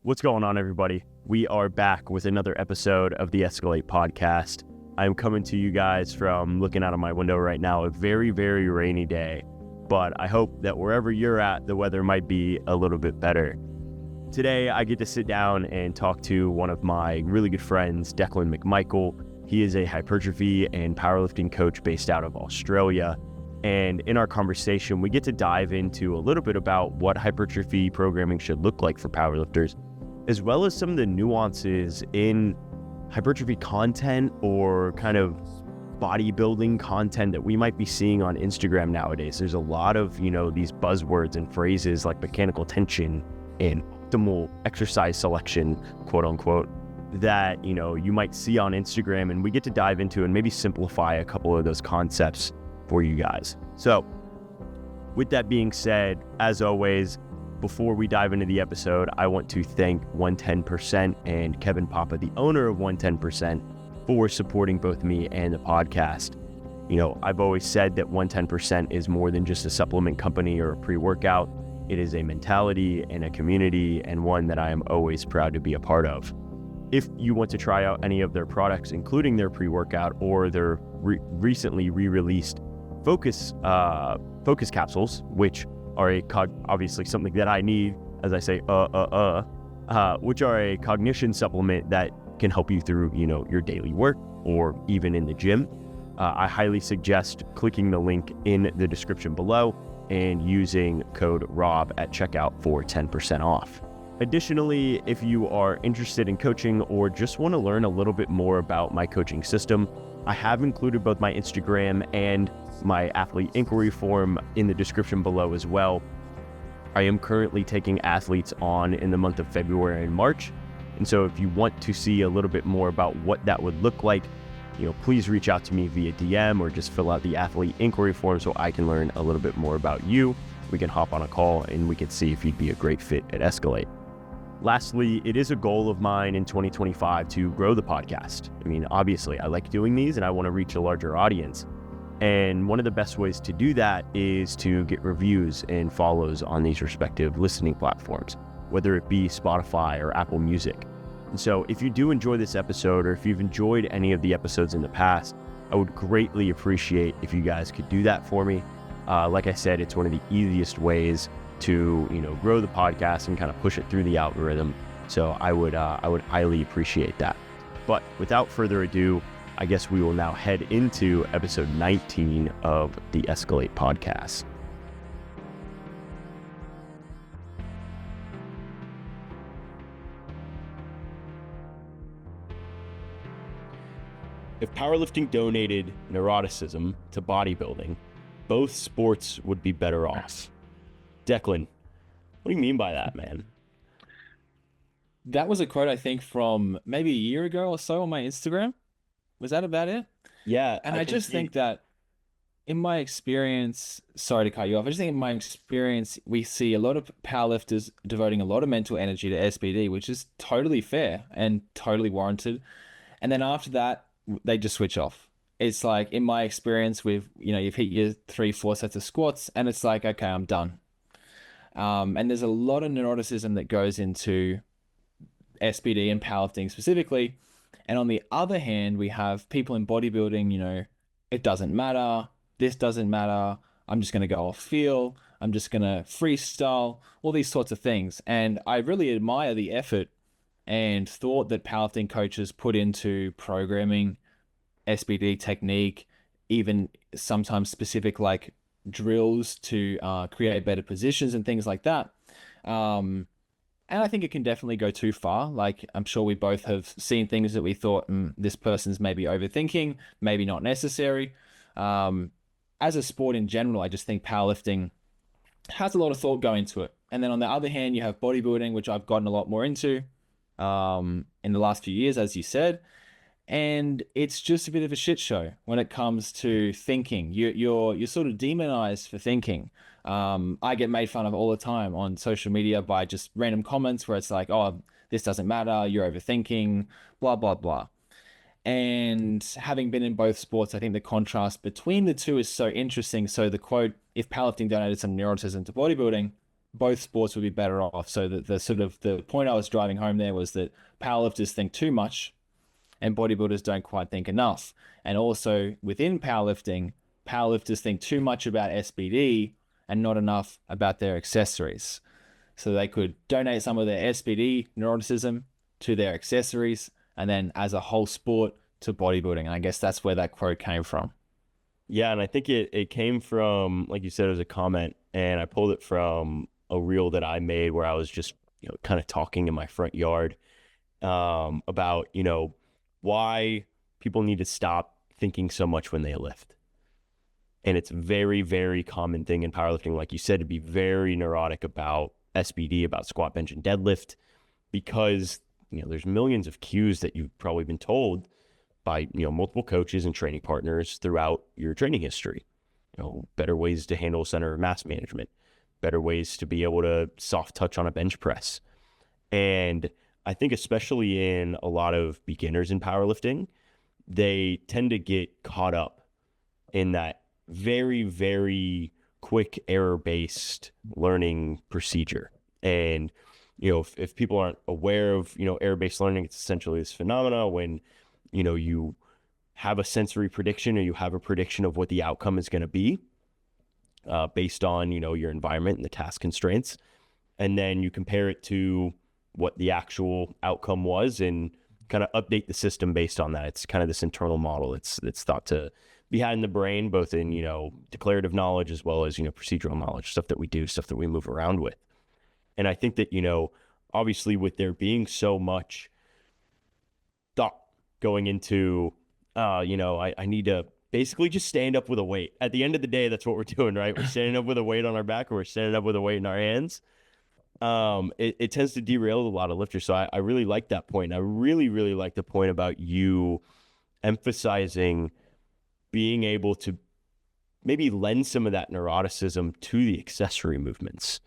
What's going on, everybody? We are back with another episode of the Escalate podcast. I'm coming to you guys from looking out of my window right now, a very, very rainy day, but I hope that wherever you're at, the weather might be a little bit better. Today, I get to sit down and talk to one of my really good friends, Deklan McMichael. He is a hypertrophy and powerlifting coach based out of Australia. And in our conversation, we get to dive into a little bit about what hypertrophy programming should look like for powerlifters, as well as some of the nuances in hypertrophy content or kind of bodybuilding content that we might be seeing on Instagram nowadays. There's a lot of, these buzzwords and phrases like mechanical tension and optimal exercise selection, quote unquote, that, you might see on Instagram, and we get to dive into and maybe simplify a couple of those concepts for you guys. So with that being said, as always, before we dive into the episode, I want to thank 110% and Kevin Papa, the owner of 110%, for supporting both me and the podcast. I've always said that 110% is more than just a supplement company or a pre-workout. It is a mentality and a community, and one that I am always proud to be a part of. If you want to try out any of their products, including their pre-workout or their recently re-released focus capsules, which are obviously something that I need, as I say, which are a cognition supplement that can help you through, your daily work or even in the gym. I highly suggest clicking the link in the description below and using code ROB at checkout for 10% off. Additionally, if you are interested in coaching or just want to learn a little bit more about my coaching system, I have included both my Instagram and my athlete inquiry form in the description below as well. I am currently taking athletes on in the month of February and March. And so if you want to see a little bit more about what that would look like, please reach out to me via DM or just fill out the athlete inquiry form so I can learn a little bit more about you. We can hop on a call and we can see if you'd be a great fit at Escalate. Lastly, it is a goal of mine in 2025 to grow the podcast. Obviously, I like doing these and I want to reach a larger audience. And one of the best ways to do that is to get reviews and follows on these respective listening platforms, whether it be Spotify or Apple Music. And so if you do enjoy this episode, or if you've enjoyed any of the episodes in the past, I would greatly appreciate if you guys could do that for me. Like I said, it's one of the easiest ways to grow the podcast and kind of push it through the algorithm. So I would highly appreciate that. But without further ado, I guess we will now head into episode 19 of the Escalate podcast. If powerlifting donated neuroticism to bodybuilding, both sports would be better off. Deklan, what do you mean by that, man? That was a quote, I think, from maybe a year ago or so on my Instagram. Was that about it? Yeah. And I just think that in my experience, sorry to cut you off, I just think in my experience, we see a lot of powerlifters devoting a lot of mental energy to SBD, which is totally fair and totally warranted. And then after that, they just switch off. It's like, in my experience with, you've hit your 3-4 sets of squats and it's like, okay, I'm done. And there's a lot of neuroticism that goes into SBD and powerlifting specifically. And on the other hand, we have people in bodybuilding, it doesn't matter. This doesn't matter. I'm just going to go off feel. I'm just going to freestyle, all these sorts of things. And I really admire the effort and thought that powerlifting coaches put into programming SBD technique, even sometimes specific like drills to create better positions and things like that. And I think it can definitely go too far. Like, I'm sure we both have seen things that we thought, this person's maybe overthinking, maybe not necessary. As a sport in general, I just think powerlifting has a lot of thought go into it. And then on the other hand, you have bodybuilding, which I've gotten a lot more into in the last few years, as you said. And it's just a bit of a shit show when it comes to thinking. You're sort of demonized for thinking. I get made fun of all the time on social media by just random comments where it's like, oh, this doesn't matter, you're overthinking, blah, blah, blah. And having been in both sports, I think the contrast between the two is so interesting. So the quote, if powerlifting donated some neuroticism to bodybuilding, both sports would be better off. So that the sort of the point I was driving home there was that powerlifters think too much and bodybuilders don't quite think enough. And also within powerlifting, powerlifters think too much about SBD and not enough about their accessories. So they could donate some of their SBD neuroticism to their accessories and then as a whole sport to bodybuilding. And I guess that's where that quote came from. Yeah, and I think it came from, like you said, it was a comment, and I pulled it from a reel that I made where I was just, kind of talking in my front yard about, why people need to stop thinking so much when they lift. And it's a very, very common thing in powerlifting, like you said, to be very neurotic about SBD, about squat, bench, and deadlift, because, there's millions of cues that you've probably been told by, multiple coaches and training partners throughout your training history. Better ways to handle center of mass management, better ways to be able to soft touch on a bench press. And I think especially in a lot of beginners in powerlifting, they tend to get caught up in that very, very quick error-based learning procedure. And, if people aren't aware of, error-based learning, it's essentially this phenomena when, you have a sensory prediction or you have a prediction of what the outcome is going to be based on, your environment and the task constraints. And then you compare it to what the actual outcome was and kind of update the system based on that. It's kind of this internal model. It's thought to be had in the brain, both in, declarative knowledge as well as, procedural knowledge, stuff that we do, stuff that we move around with. And I think that, obviously with there being so much thought going into, I need to basically just stand up with a weight. At the end of the day, that's what we're doing, right? We're standing up with a weight on our back, or we're standing up with a weight in our hands. It tends to derail a lot of lifters. So I really like that point. And I really, really like the point about you emphasizing being able to maybe lend some of that neuroticism to the accessory movements,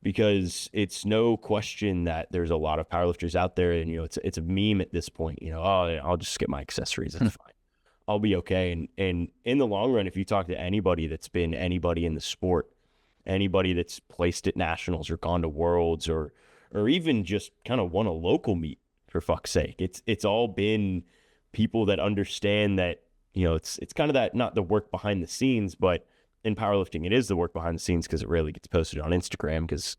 because it's no question that there's a lot of powerlifters out there, and it's a meme at this point. Oh, I'll just skip my accessories. That's fine. I'll be okay. And in the long run, if you talk to anybody that's been anybody in the sport, anybody that's placed at nationals or gone to worlds or even just kind of won a local meet, for fuck's sake, it's all been people that understand that, it's kind of that, not the work behind the scenes, but in powerlifting, it is the work behind the scenes, because it rarely gets posted on Instagram, because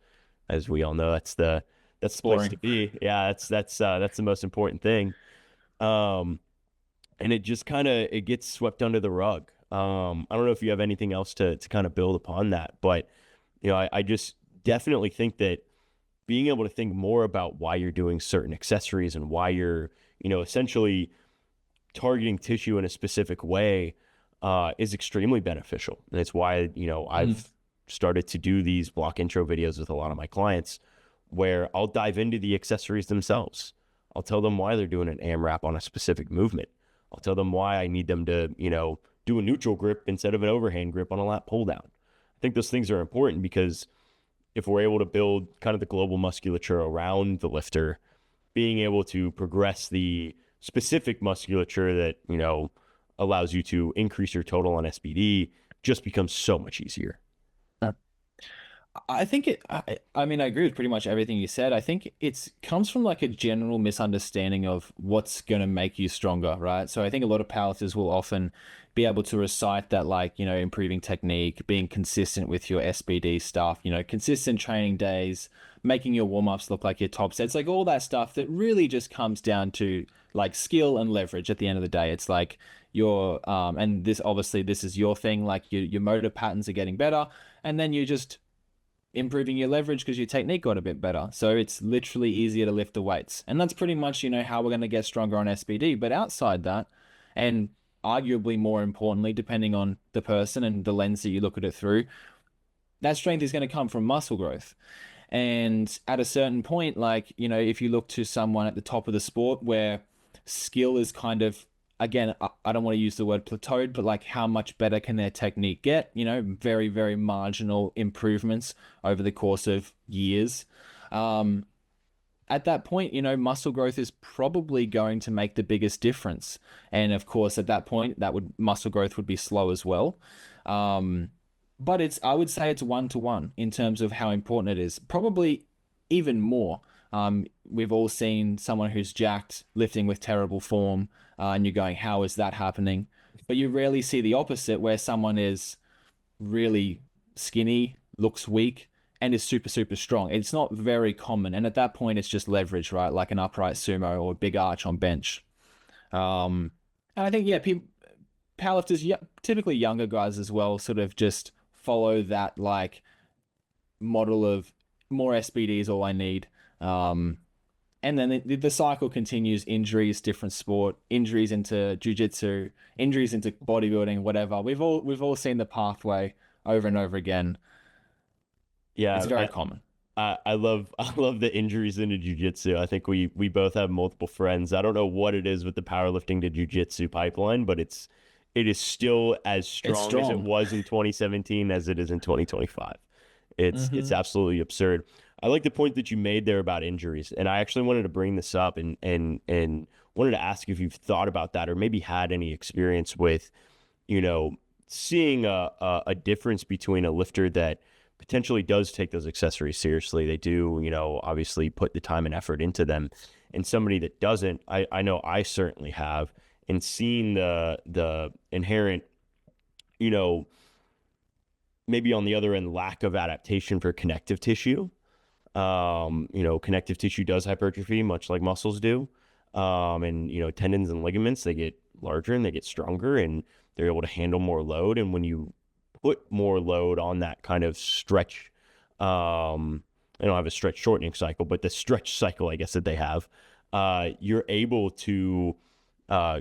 as we all know, that's the place to be. Yeah, that's the most important thing. And it just kind of, it gets swept under the rug. I don't know if you have anything else to kind of build upon that, but I just definitely think that being able to think more about why you're doing certain accessories and why you're, essentially targeting tissue in a specific way is extremely beneficial. And it's why, I've started to do these block intro videos with a lot of my clients, where I'll dive into the accessories themselves. I'll tell them why they're doing an AMRAP on a specific movement. I'll tell them why I need them to, do a neutral grip instead of an overhand grip on a lat pull down. I think those things are important, because if we're able to build kind of the global musculature around the lifter, being able to progress the specific musculature that, allows you to increase your total on SBD just becomes so much easier. I think I mean, I agree with pretty much everything you said. I think it comes from like a general misunderstanding of what's going to make you stronger, right? So I think a lot of powerlifters will often be able to recite that, like, improving technique, being consistent with your SBD stuff, consistent training days, making your warm-ups look like your top sets, like all that stuff that really just comes down to like skill and leverage at the end of the day. It's like your, and this, obviously this is your thing, like your motor patterns are getting better, and then you just improving your leverage because your technique got a bit better. So it's literally easier to lift the weights. And that's pretty much, how we're going to get stronger on SBD. But outside that, and arguably more importantly, depending on the person and the lens that you look at it through, that strength is going to come from muscle growth. And at a certain point, like, if you look to someone at the top of the sport where skill is kind of, again, I don't want to use the word plateaued, but like how much better can their technique get? Very, very marginal improvements over the course of years. At that point, muscle growth is probably going to make the biggest difference. And of course, at that point, muscle growth would be slow as well. but I would say it's 1-to-1 in terms of how important it is. Probably even more. We've all seen someone who's jacked lifting with terrible form, and you're going, how is that happening? But you rarely see the opposite where someone is really skinny, looks weak, and is super, super strong. It's not very common. And at that point, it's just leverage, right? Like an upright sumo or a big arch on bench. Um, and I think, yeah, people, powerlifters, yeah, typically younger guys as well, sort of just follow that like model of more SBD is all I need. Um, and then the cycle continues: injuries, different sport, injuries into jujitsu, injuries into bodybuilding, whatever. We've all seen the pathway over and over again. It's Yeah, very common. I love I love the injuries into jujitsu. I think we both have multiple friends. I don't know what it is with the powerlifting to jujitsu pipeline, but it is still as It's strong as it strong. was in 2017 as it is in 2025. It's Hmm. absolutely absurd. I like the point that you made there about injuries, and I actually wanted to bring this up and wanted to ask if you've thought about that or maybe had any experience with, you know, seeing a difference between a lifter that potentially does take those accessories seriously. They do, obviously put the time and effort into them, and somebody that doesn't. I know I certainly have, and seeing the inherent, you know, maybe on the other end, lack of adaptation for connective tissue. Connective tissue does hypertrophy, much like muscles do. And tendons and ligaments, they get larger and they get stronger and they're able to handle more load. And when you put more load on that kind of stretch, I don't have a stretch shortening cycle, but the stretch cycle, I guess, that they have, you're able to uh,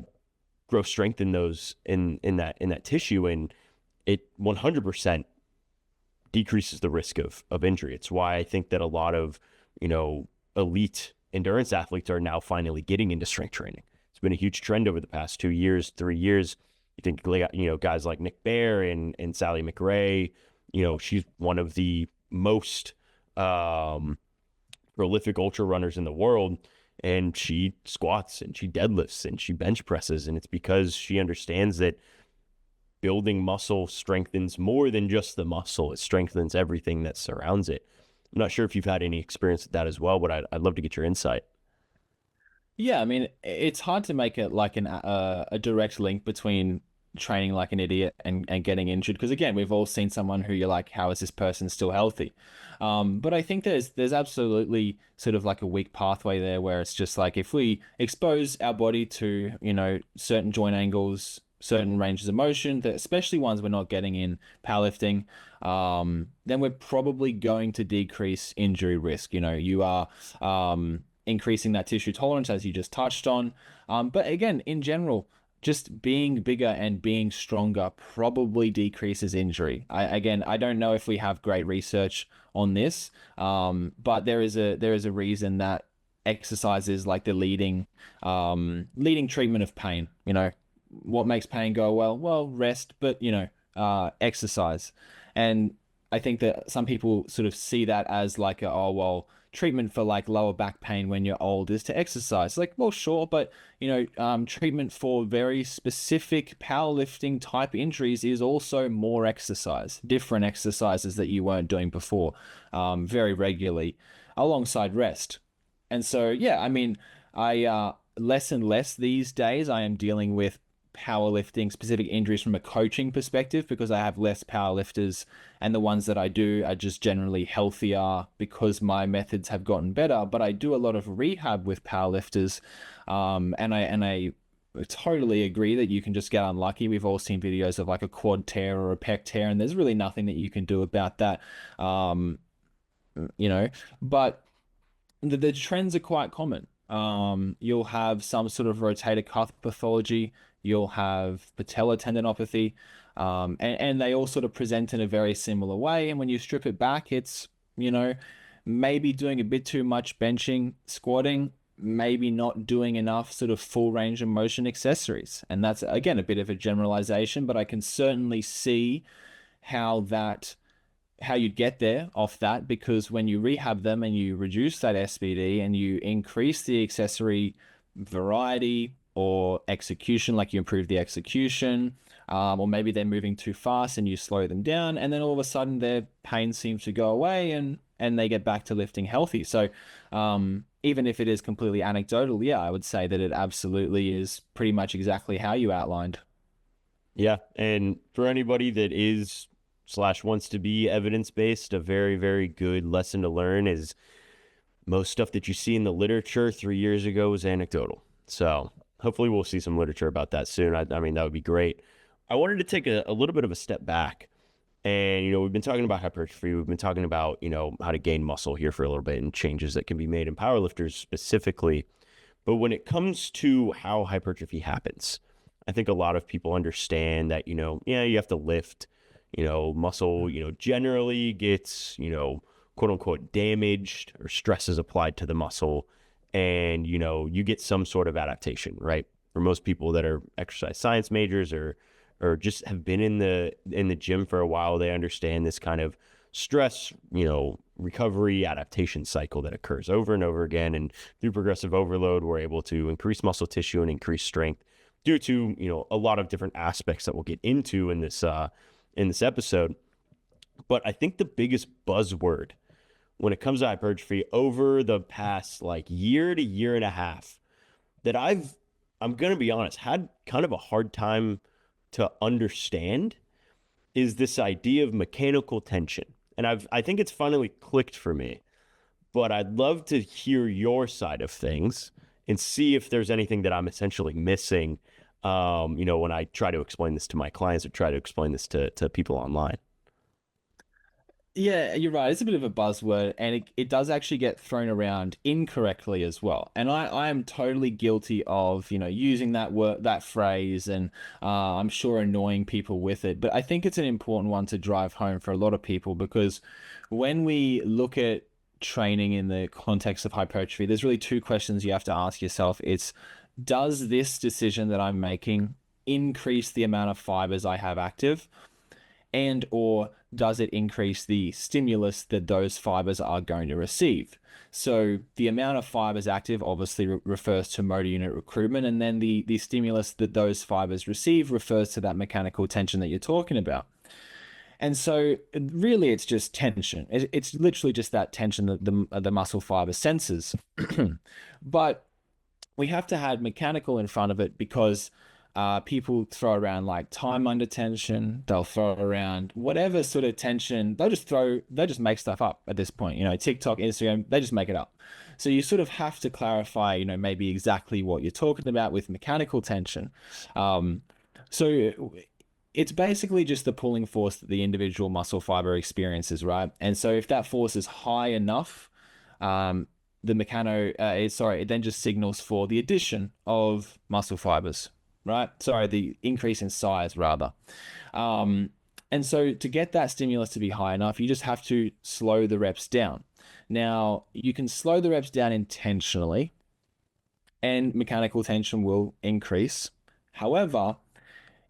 grow strength in those in that tissue, and it 100% decreases the risk of injury. It's why I think that a lot of, elite endurance athletes are now finally getting into strength training. It's been a huge trend over the past 2 years, 3 years. You think, guys like Nick Bear and Sally McRae, she's one of the most um, prolific ultra runners in the world. And she squats and she deadlifts and she bench presses. And it's because she understands that building muscle strengthens more than just the muscle. It strengthens everything that surrounds it. I'm not sure if you've had any experience with that as well, but I'd love to get your insight. Yeah, I mean, it's hard to make it like a direct link between training like an idiot and getting injured because again, we've all seen someone who you're like, how is this person still healthy? But I think there's absolutely sort of like a weak pathway there where it's just like if we expose our body to, certain joint angles, certain ranges of motion, that especially ones we're not getting in powerlifting, then we're probably going to decrease injury risk. You are increasing that tissue tolerance, as you just touched on. But again, in general, just being bigger and being stronger probably decreases injury. I don't know if we have great research on this, but there is a reason that exercise is like the leading treatment of pain. What makes pain go well? Well, rest, but exercise. And I think that some people sort of see that as like oh well, treatment for like lower back pain when you're old is to exercise. Like, well, sure, but treatment for very specific powerlifting type injuries is also more exercise, different exercises that you weren't doing before, very regularly, alongside rest. And so, yeah, I mean, I less and less these days I am dealing with powerlifting specific injuries from a coaching perspective because I have less powerlifters and the ones that I do are just generally healthier because my methods have gotten better. But I do a lot of rehab with powerlifters, and I totally agree that you can just get unlucky. We've all seen videos of like a quad tear or a pec tear, and there's really nothing that you can do about that. Um, you know, but the trends are quite common. You'll have some sort of rotator cuff pathology. You'll have patellar tendinopathy, and they all sort of present in a very similar way. And when you strip it back, it's you know maybe doing a bit too much benching, squatting, maybe not doing enough sort of full range of motion accessories. And that's again a bit of a generalization, but I can certainly see how that how you'd get there off that because when you rehab them and you reduce that SBD and you increase the accessory variety, or execution, like you improve the execution, or maybe they're moving too fast and you slow them down, and then all of a sudden their pain seems to go away and they get back to lifting healthy. So even if it is completely anecdotal, yeah, I would say that it absolutely is pretty much exactly how you outlined. Yeah, and for anybody that is slash wants to be evidence-based, a very, very good lesson to learn is most stuff that you see in the literature 3 years ago was anecdotal. So hopefully we'll see some literature about that soon. I mean, that would be great. I wanted to take a little bit of a step back. And, we've been talking about hypertrophy. We've been talking about, how to gain muscle here for a little bit and changes that can be made in powerlifters specifically. But when it comes to how hypertrophy happens, I think a lot of people understand that, you have to lift, muscle, generally gets, quote unquote damaged or stress is applied to the muscle. And, you get some sort of adaptation, right? For most people that are exercise science majors or just have been in the gym for a while, they understand this kind of stress, recovery adaptation cycle that occurs over and over again. And through progressive overload, we're able to increase muscle tissue and increase strength due to, a lot of different aspects that we'll get into in this episode. But I think the biggest buzzword when it comes to hypertrophy over the past like year to year and a half that I'm going to be honest, had kind of a hard time to understand is this idea of mechanical tension. And I think it's finally clicked for me, but I'd love to hear your side of things and see if there's anything that I'm essentially missing, when I try to explain this to my clients or try to explain this to people online. Yeah, you're right. It's a bit of a buzzword, and it does actually get thrown around incorrectly as well. And I am totally guilty of, using that word, that phrase, and I'm sure annoying people with it. But I think it's an important one to drive home for a lot of people because when we look at training in the context of hypertrophy, there's really two questions you have to ask yourself. It's, does this decision that I'm making increase the amount of fibers I have active? And or does it increase the stimulus that those fibers are going to receive? So the amount of fibers active obviously refers to motor unit recruitment, and then the stimulus that those fibers receive refers to that mechanical tension that you're talking about. And so really it's just tension. It's literally just that tension that the muscle fiber senses. But we have to have mechanical in front of it because people throw around like time under tension. They'll throw around whatever sort of tension. They'll just make stuff up at this point. TikTok, Instagram, they just make it up. So you sort of have to clarify, maybe exactly what you're talking about with mechanical tension. So it's basically just the pulling force that the individual muscle fiber experiences, right? And so if that force is high enough, it then just signals for the addition of muscle fibers, right? Sorry, the increase in size rather. And so to get that stimulus to be high enough, you just have to slow the reps down. Now, you can slow the reps down intentionally and mechanical tension will increase. However,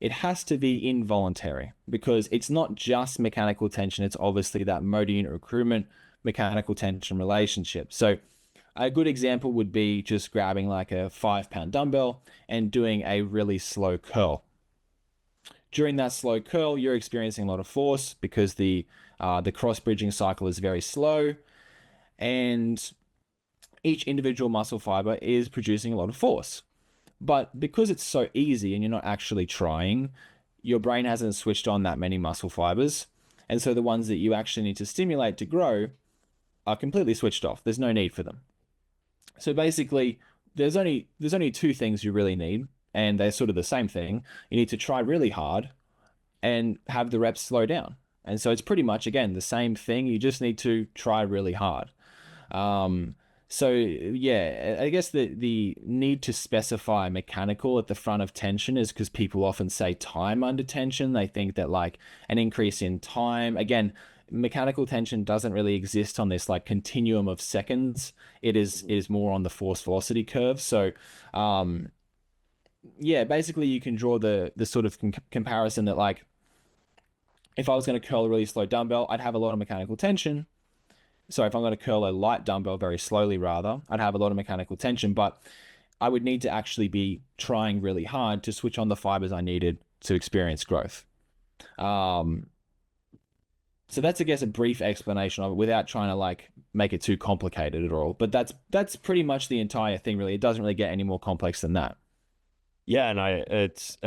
it has to be involuntary because it's not just mechanical tension. It's obviously that motor unit recruitment, mechanical tension relationship. So a good example would be just grabbing like a 5-pound dumbbell and doing a really slow curl. During that slow curl, you're experiencing a lot of force because the cross-bridging cycle is very slow, and each individual muscle fiber is producing a lot of force. But because it's so easy and you're not actually trying, your brain hasn't switched on that many muscle fibers. And so the ones that you actually need to stimulate to grow are completely switched off. There's no need for them. So basically, there's only two things you really need, and they're sort of the same thing. You need to try really hard and have the reps slow down. And so it's pretty much, again, the same thing. You just need to try really hard. So yeah, I guess the need to specify mechanical at the front of tension is because people often say time under tension. They think that like an increase in time, again, mechanical tension doesn't really exist on this like continuum of seconds. It is more on the force velocity curve. So yeah, basically you can draw the sort of comparison that like if I was going to curl a really slow dumbbell, I'd have a lot of mechanical tension. So if I'm going to curl a light dumbbell very slowly rather, I'd have a lot of mechanical tension. But I would need to actually be trying really hard to switch on the fibers I needed to experience growth. Um, so that's, I guess, a brief explanation of it without trying to like make it too complicated at all. But that's pretty much the entire thing, really. It doesn't really get any more complex than that. Yeah, and it's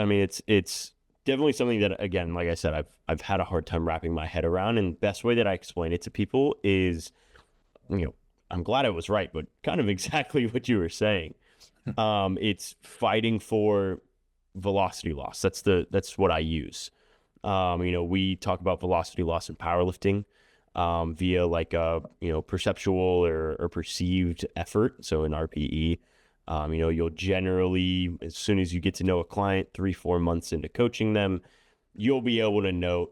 definitely something that, again, like I said, I've had a hard time wrapping my head around. And the best way that I explain it to people is, I'm glad I was right, but kind of exactly what you were saying. It's fighting for velocity loss. That's what I use. We talk about velocity loss in powerlifting via like a perceptual or perceived effort. So in RPE, you'll generally, as soon as you get to know a client, 3-4 months into coaching them, you'll be able to know,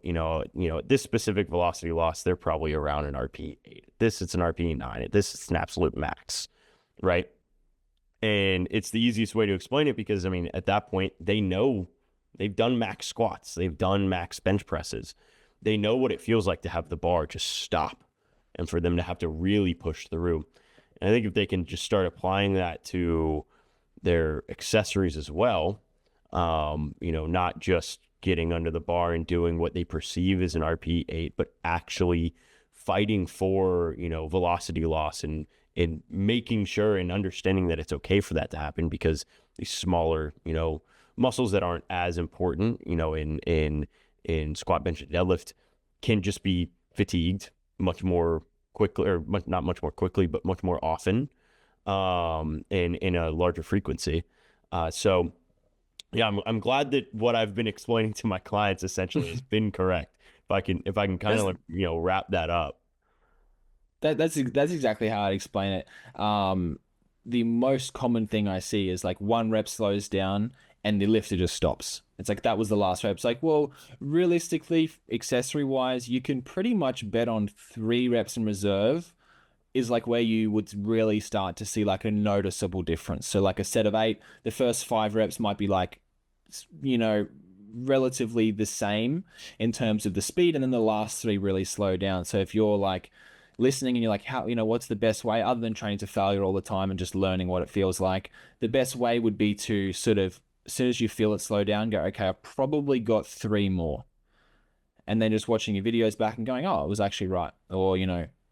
this specific velocity loss, they're probably around an RPE 8. This, it's an RPE 9. This, it's an absolute max, right? And it's the easiest way to explain it because, at that point, they know they've done max squats. They've done max bench presses. They know what it feels like to have the bar just stop and for them to have to really push through. And I think if they can just start applying that to their accessories as well, not just getting under the bar and doing what they perceive as an RP 8, but actually fighting for, velocity loss and making sure and understanding that it's okay for that to happen because these smaller, muscles that aren't as important, in squat, bench, and deadlift can just be fatigued much more quickly, or not much more quickly, but much more often, in a larger frequency. So yeah, I'm glad that what I've been explaining to my clients essentially has been correct. If I can kind of wrap that up. That's exactly how I'd explain it. The most common thing I see is like one rep slows down and the lifter just stops. It's like that was the last rep. It's like, well, realistically, accessory wise, you can pretty much bet on 3 reps in reserve is like where you would really start to see like a noticeable difference. So like a set of 8, the first 5 reps might be like, relatively the same in terms of the speed, and then the last 3 really slow down. So if you're like listening and you're like, how, what's the best way other than training to failure all the time and just learning what it feels like, the best way would be to sort of, as soon as you feel it slow down, go, okay, I've probably got 3 more. And then just watching your videos back and going, oh, it was actually right. Or,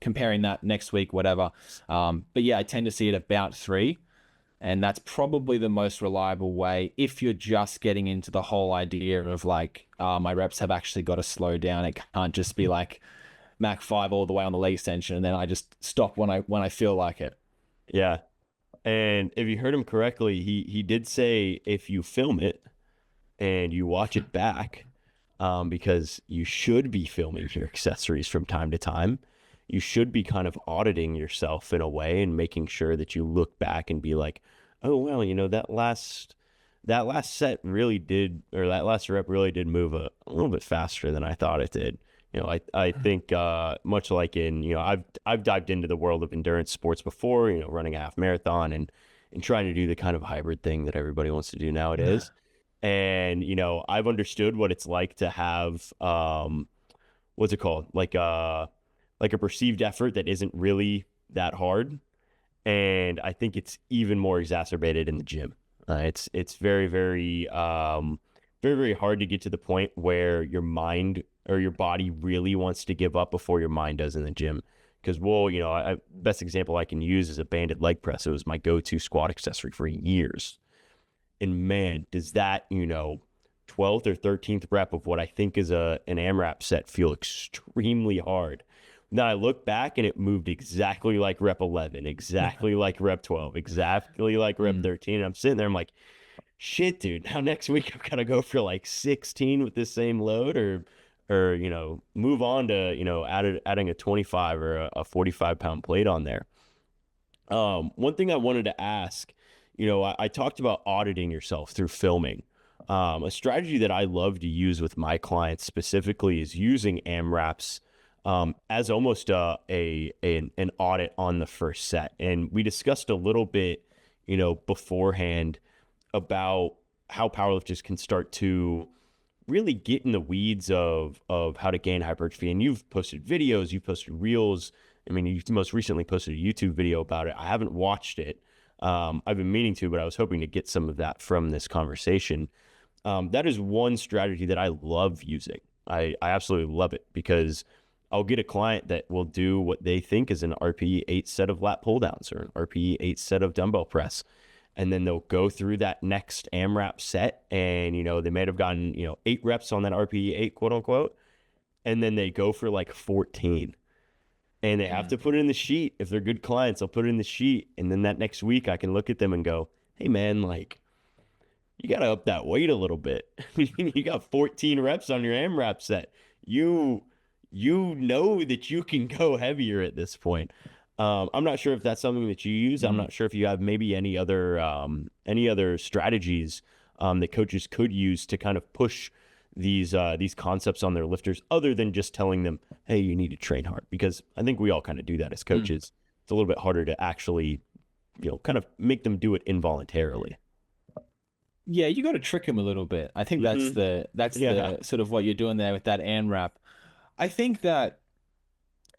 comparing that next week, whatever. But yeah, I tend to see it about 3. And that's probably the most reliable way if you're just getting into the whole idea of like, my reps have actually got to slow down. It can't just be like Mach 5 all the way on the leg extension and then I just stop when I feel like it. Yeah. And if you heard him correctly, he did say if you film it and you watch it back, because you should be filming your accessories from time to time. You should be kind of auditing yourself in a way and making sure that you look back and be like, oh, well, that last set really did, or that last rep really did move a little bit faster than I thought it did. I think much like in, I've dived into the world of endurance sports before, running a half marathon and trying to do the kind of hybrid thing that everybody wants to do nowadays. And, I've understood what it's like to have, what's it called? Like a perceived effort that isn't really that hard. And I think it's even more exacerbated in the gym. It's very, very, very, very hard to get to the point where your mind or your body really wants to give up before your mind does in the gym. Because, best example I can use is a banded leg press. It was my go-to squat accessory for years. And man, does that, 12th or 13th rep of what I think is an AMRAP set feel extremely hard. Now I look back and it moved exactly like rep 11, exactly like rep 12, exactly like rep 13. And I'm sitting there, I'm like, shit, dude, now next week I've got to go for like 16 with this same load or move on to, adding a 25 or a 45-pound plate on there. One thing I wanted to ask, I talked about auditing yourself through filming. A strategy that I love to use with my clients specifically is using AMRAPs as almost an audit on the first set. And we discussed a little bit, beforehand about how powerlifters can start to really get in the weeds of how to gain hypertrophy. And you've posted videos, you've posted reels. I mean, you most recently posted a YouTube video about it. I haven't watched it, I've been meaning to, but I was hoping to get some of that from this conversation. That is one strategy that I love using. I absolutely love it because I'll get a client that will do what they think is an RPE 8 set of lat pull downs or an RPE 8 set of dumbbell press. And then they'll go through that next AMRAP set. And, they might have gotten, 8 reps on that RPE 8, quote unquote. And then they go for like 14. And they have to put it in the sheet. If they're good clients, they'll put it in the sheet. And then that next week, I can look at them and go, hey, man, like, you got to up that weight a little bit. You got 14 reps on your AMRAP set. You know that you can go heavier at this point. I'm not sure if that's something that you use. I'm not sure if you have maybe any other strategies that coaches could use to kind of push these concepts on their lifters, other than just telling them, hey, you need to train hard. Because I think we all kind of do that as coaches. It's a little bit harder to actually, kind of make them do it involuntarily. Yeah, you got to trick them a little bit. I think that's the sort of what you're doing there with that AMRAP. I think that,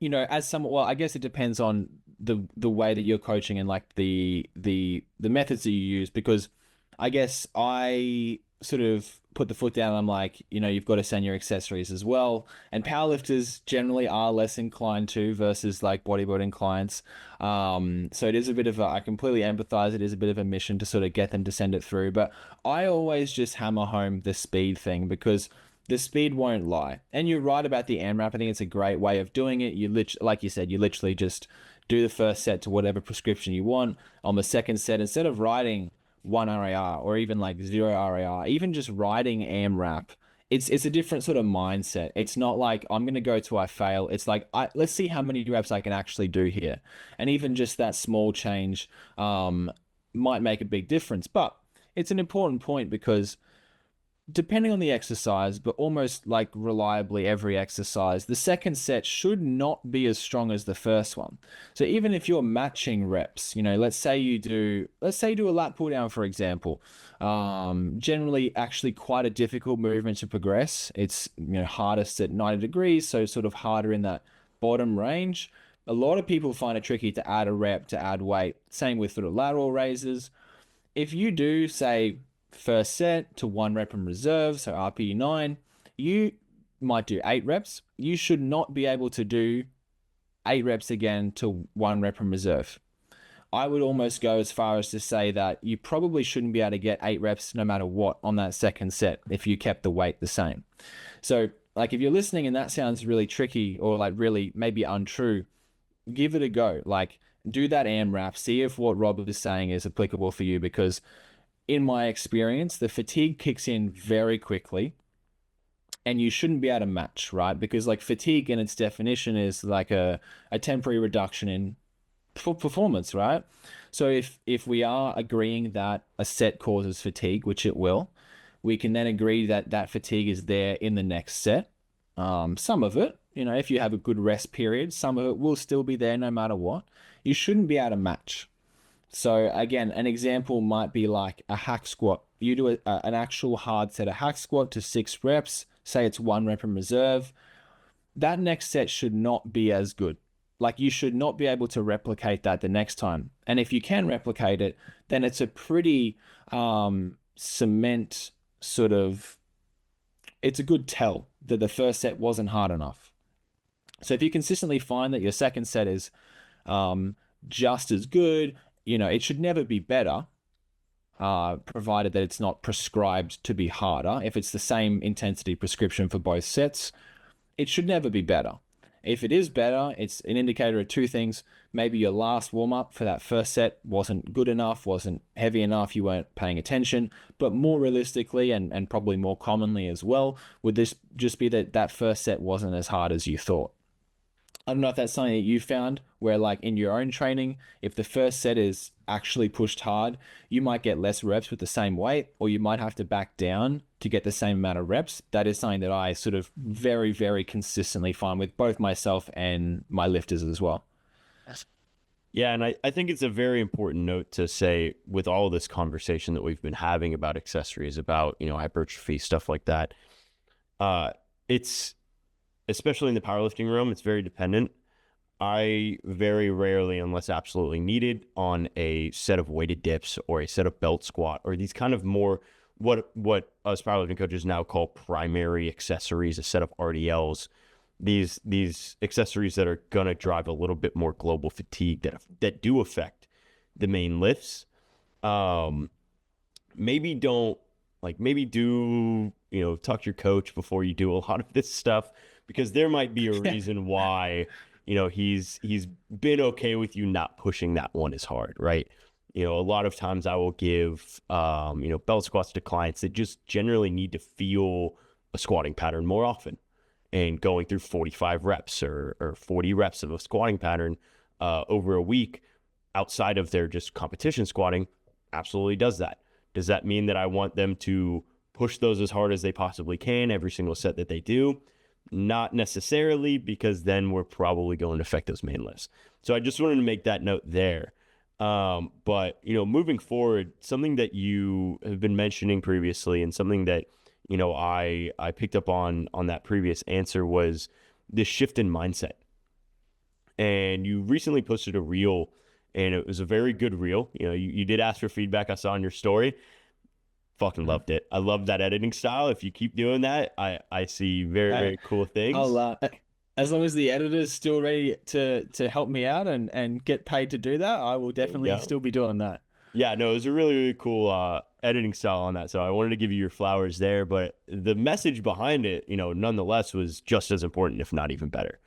I guess it depends on the way that you're coaching and like the methods that you use, because I guess I sort of put the foot down and I'm like, you've got to send your accessories as well. And powerlifters generally are less inclined to versus like bodybuilding clients. So it is a bit of I completely empathize. It is a bit of a mission to sort of get them to send it through. But I always just hammer home the speed thing, because the speed won't lie. And you're right about the AMRAP. I think it's a great way of doing it. Like you said, you literally just do the first set to whatever prescription you want. On the second set, instead of riding 1 RAR or even like 0 RAR, even just riding AMRAP, it's a different sort of mindset. It's not like I'm going to go till I fail. It's like, let's see how many reps I can actually do here. And even just that small change might make a big difference. But it's an important point, because depending on the exercise, but almost like reliably every exercise, the second set should not be as strong as the first one. So even if you're matching reps, let's say you do a lat pull down, for example, generally actually quite a difficult movement to progress. It's, hardest at 90 degrees. So sort of harder in that bottom range. A lot of people find it tricky to add a rep, to add weight. Same with sort of lateral raises. If you do, say, first set to 1 rep in reserve, so RPE 9, you might do 8 reps. You should not be able to do 8 reps again to 1 rep in reserve. I would almost go as far as to say that you probably shouldn't be able to get 8 reps no matter what on that second set if you kept the weight the same. So like if you're listening and that sounds really tricky or like really maybe untrue, give it a go. Like do that AMRAP, see if what Rob is saying is applicable for you, because in my experience, the fatigue kicks in very quickly and you shouldn't be able to match, right? Because like fatigue in its definition is like a temporary reduction in performance, right? So if we are agreeing that a set causes fatigue, which it will, we can then agree that that fatigue is there in the next set. Some of it, if you have a good rest period, some of it will still be there no matter what. You shouldn't be able to match. So again, an example might be like a hack squat. You do an actual hard set of hack squat to 6 reps, say it's 1 rep in reserve. That next set should not be as good. Like you should not be able to replicate that the next time. And if you can replicate it, then it's a pretty cement sort of, it's a good tell that the first set wasn't hard enough. So if you consistently find that your second set is just as good, it should never be better, provided that it's not prescribed to be harder. If it's the same intensity prescription for both sets, it should never be better. If it is better, it's an indicator of 2 things. Maybe your last warm-up for that first set wasn't good enough, wasn't heavy enough, you weren't paying attention. But more realistically, and probably more commonly as well, would this just be that that first set wasn't as hard as you thought? I don't know if that's something that you found where like in your own training, if the first set is actually pushed hard, you might get less reps with the same weight, or you might have to back down to get the same amount of reps. That is something that I sort of very, very consistently find with both myself and my lifters as well. Yeah, and I think it's a very important note to say with all this conversation that we've been having about accessories, about, hypertrophy, stuff like that. It's, especially in the powerlifting realm, it's very dependent. I very rarely, unless absolutely needed, on a set of weighted dips or a set of belt squat or these kind of more what us powerlifting coaches now call primary accessories, a set of RDLs, these accessories that are gonna drive a little bit more global fatigue that do affect the main lifts. Um, maybe don't maybe do talk to your coach before you do a lot of this stuff, because there might be a reason why he's been okay with you not pushing that one as hard, right? A lot of times I will give belt squats to clients that just generally need to feel a squatting pattern more often, and going through 45 reps or 40 reps of a squatting pattern over a week outside of their just competition squatting absolutely does that. Does that mean that I want them to push those as hard as they possibly can every single set that they do? Not necessarily, because then we're probably going to affect those main lifts. So I just wanted to make that note there. But moving forward, something that you have been mentioning previously, and something that I picked up on that previous answer, was this shift in mindset. And you recently posted a reel, and it was a very good reel. You did ask for feedback. I saw on your story. Fucking loved it. I love that editing style. If you keep doing that, I see very, very cool things. I'll as long as the editor's still ready to help me out and get paid to do that, I will definitely still be doing that. Yeah, no, it was a really, really cool editing style on that. So I wanted to give you your flowers there, but the message behind it, nonetheless, was just as important, if not even better.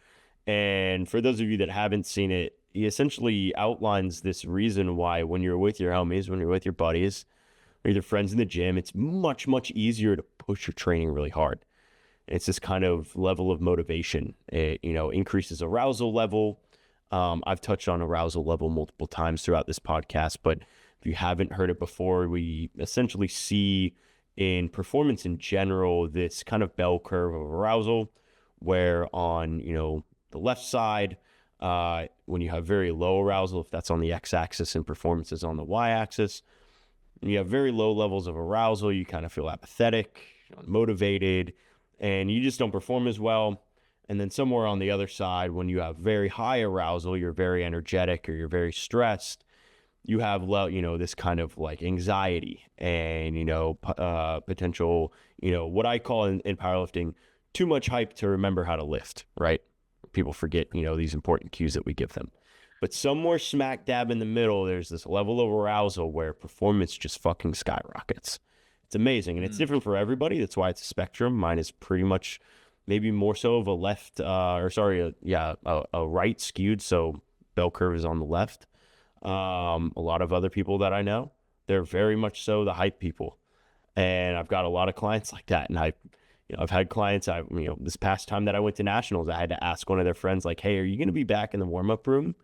And for those of you that haven't seen it, he essentially outlines this reason why when you're with your homies, when you're with your buddies, or your friends in the gym, it's much, much easier to push your training really hard. And it's this kind of level of motivation. It, increases arousal level. I've touched on arousal level multiple times throughout this podcast, but if you haven't heard it before, we essentially see in performance in general this kind of bell curve of arousal, where on, the left side, when you have very low arousal, if that's on the x-axis and performance is on the y-axis, you have very low levels of arousal, you kind of feel apathetic, unmotivated, and you just don't perform as well. And then somewhere on the other side, when you have very high arousal, you're very energetic or you're very stressed, you have this kind of like anxiety and potential, what I call in powerlifting, too much hype to remember how to lift, right? People forget these important cues that we give them. But somewhere smack dab in the middle, there's this level of arousal where performance just fucking skyrockets. It's amazing, and it's different for everybody. That's why it's a spectrum. Mine is pretty much maybe more so of a left a right skewed, so bell curve is on the left. A lot of other people that I know, they're very much so the hype people, and I've got a lot of clients like that. And I've had clients, this past time that I went to nationals, I had to ask one of their friends, like, hey, are you going to be back in the warm-up room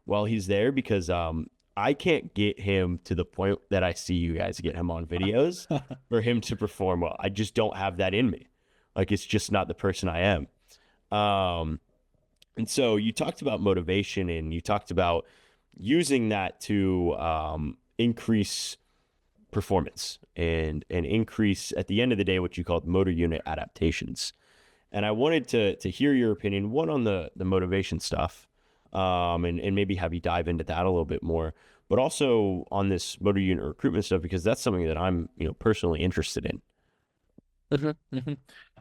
while he's there? Because I can't get him to the point that I see you guys get him on videos for him to perform well. I just don't have that in me. Like, it's just not the person I am. And so you talked about motivation, and you talked about using that to increase performance and increase, at the end of the day, what you called motor unit adaptations. And I wanted to hear your opinion, one, on the motivation stuff, and maybe have you dive into that a little bit more, but also on this motor unit recruitment stuff, because that's something that I'm personally interested in.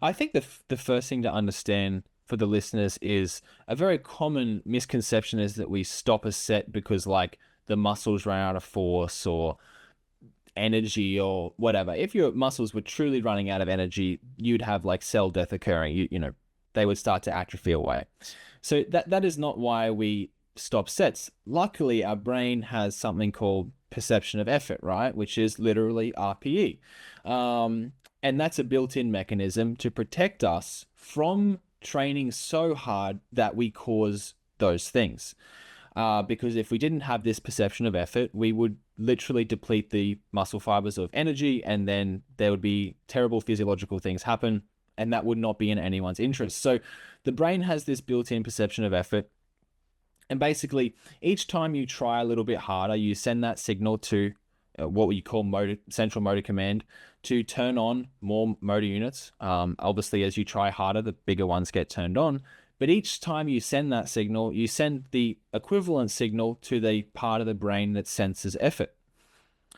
I think the first thing to understand for the listeners is a very common misconception is that we stop a set because like the muscles run out of force or energy or whatever. If your muscles were truly running out of energy, you'd have like cell death occurring. They would start to atrophy away. So that is not why we stop sets. Luckily, our brain has something called perception of effort, right? Which is literally RPE. And that's a built-in mechanism to protect us from training so hard that we cause those things. Because if we didn't have this perception of effort, we would literally deplete the muscle fibers of energy, and then there would be terrible physiological things happen, and that would not be in anyone's interest. So the brain has this built-in perception of effort, and basically each time you try a little bit harder, you send that signal to what we call central motor command to turn on more motor units. Obviously, as you try harder, the bigger ones get turned on, But each time you send that signal, you send the equivalent signal to the part of the brain that senses effort.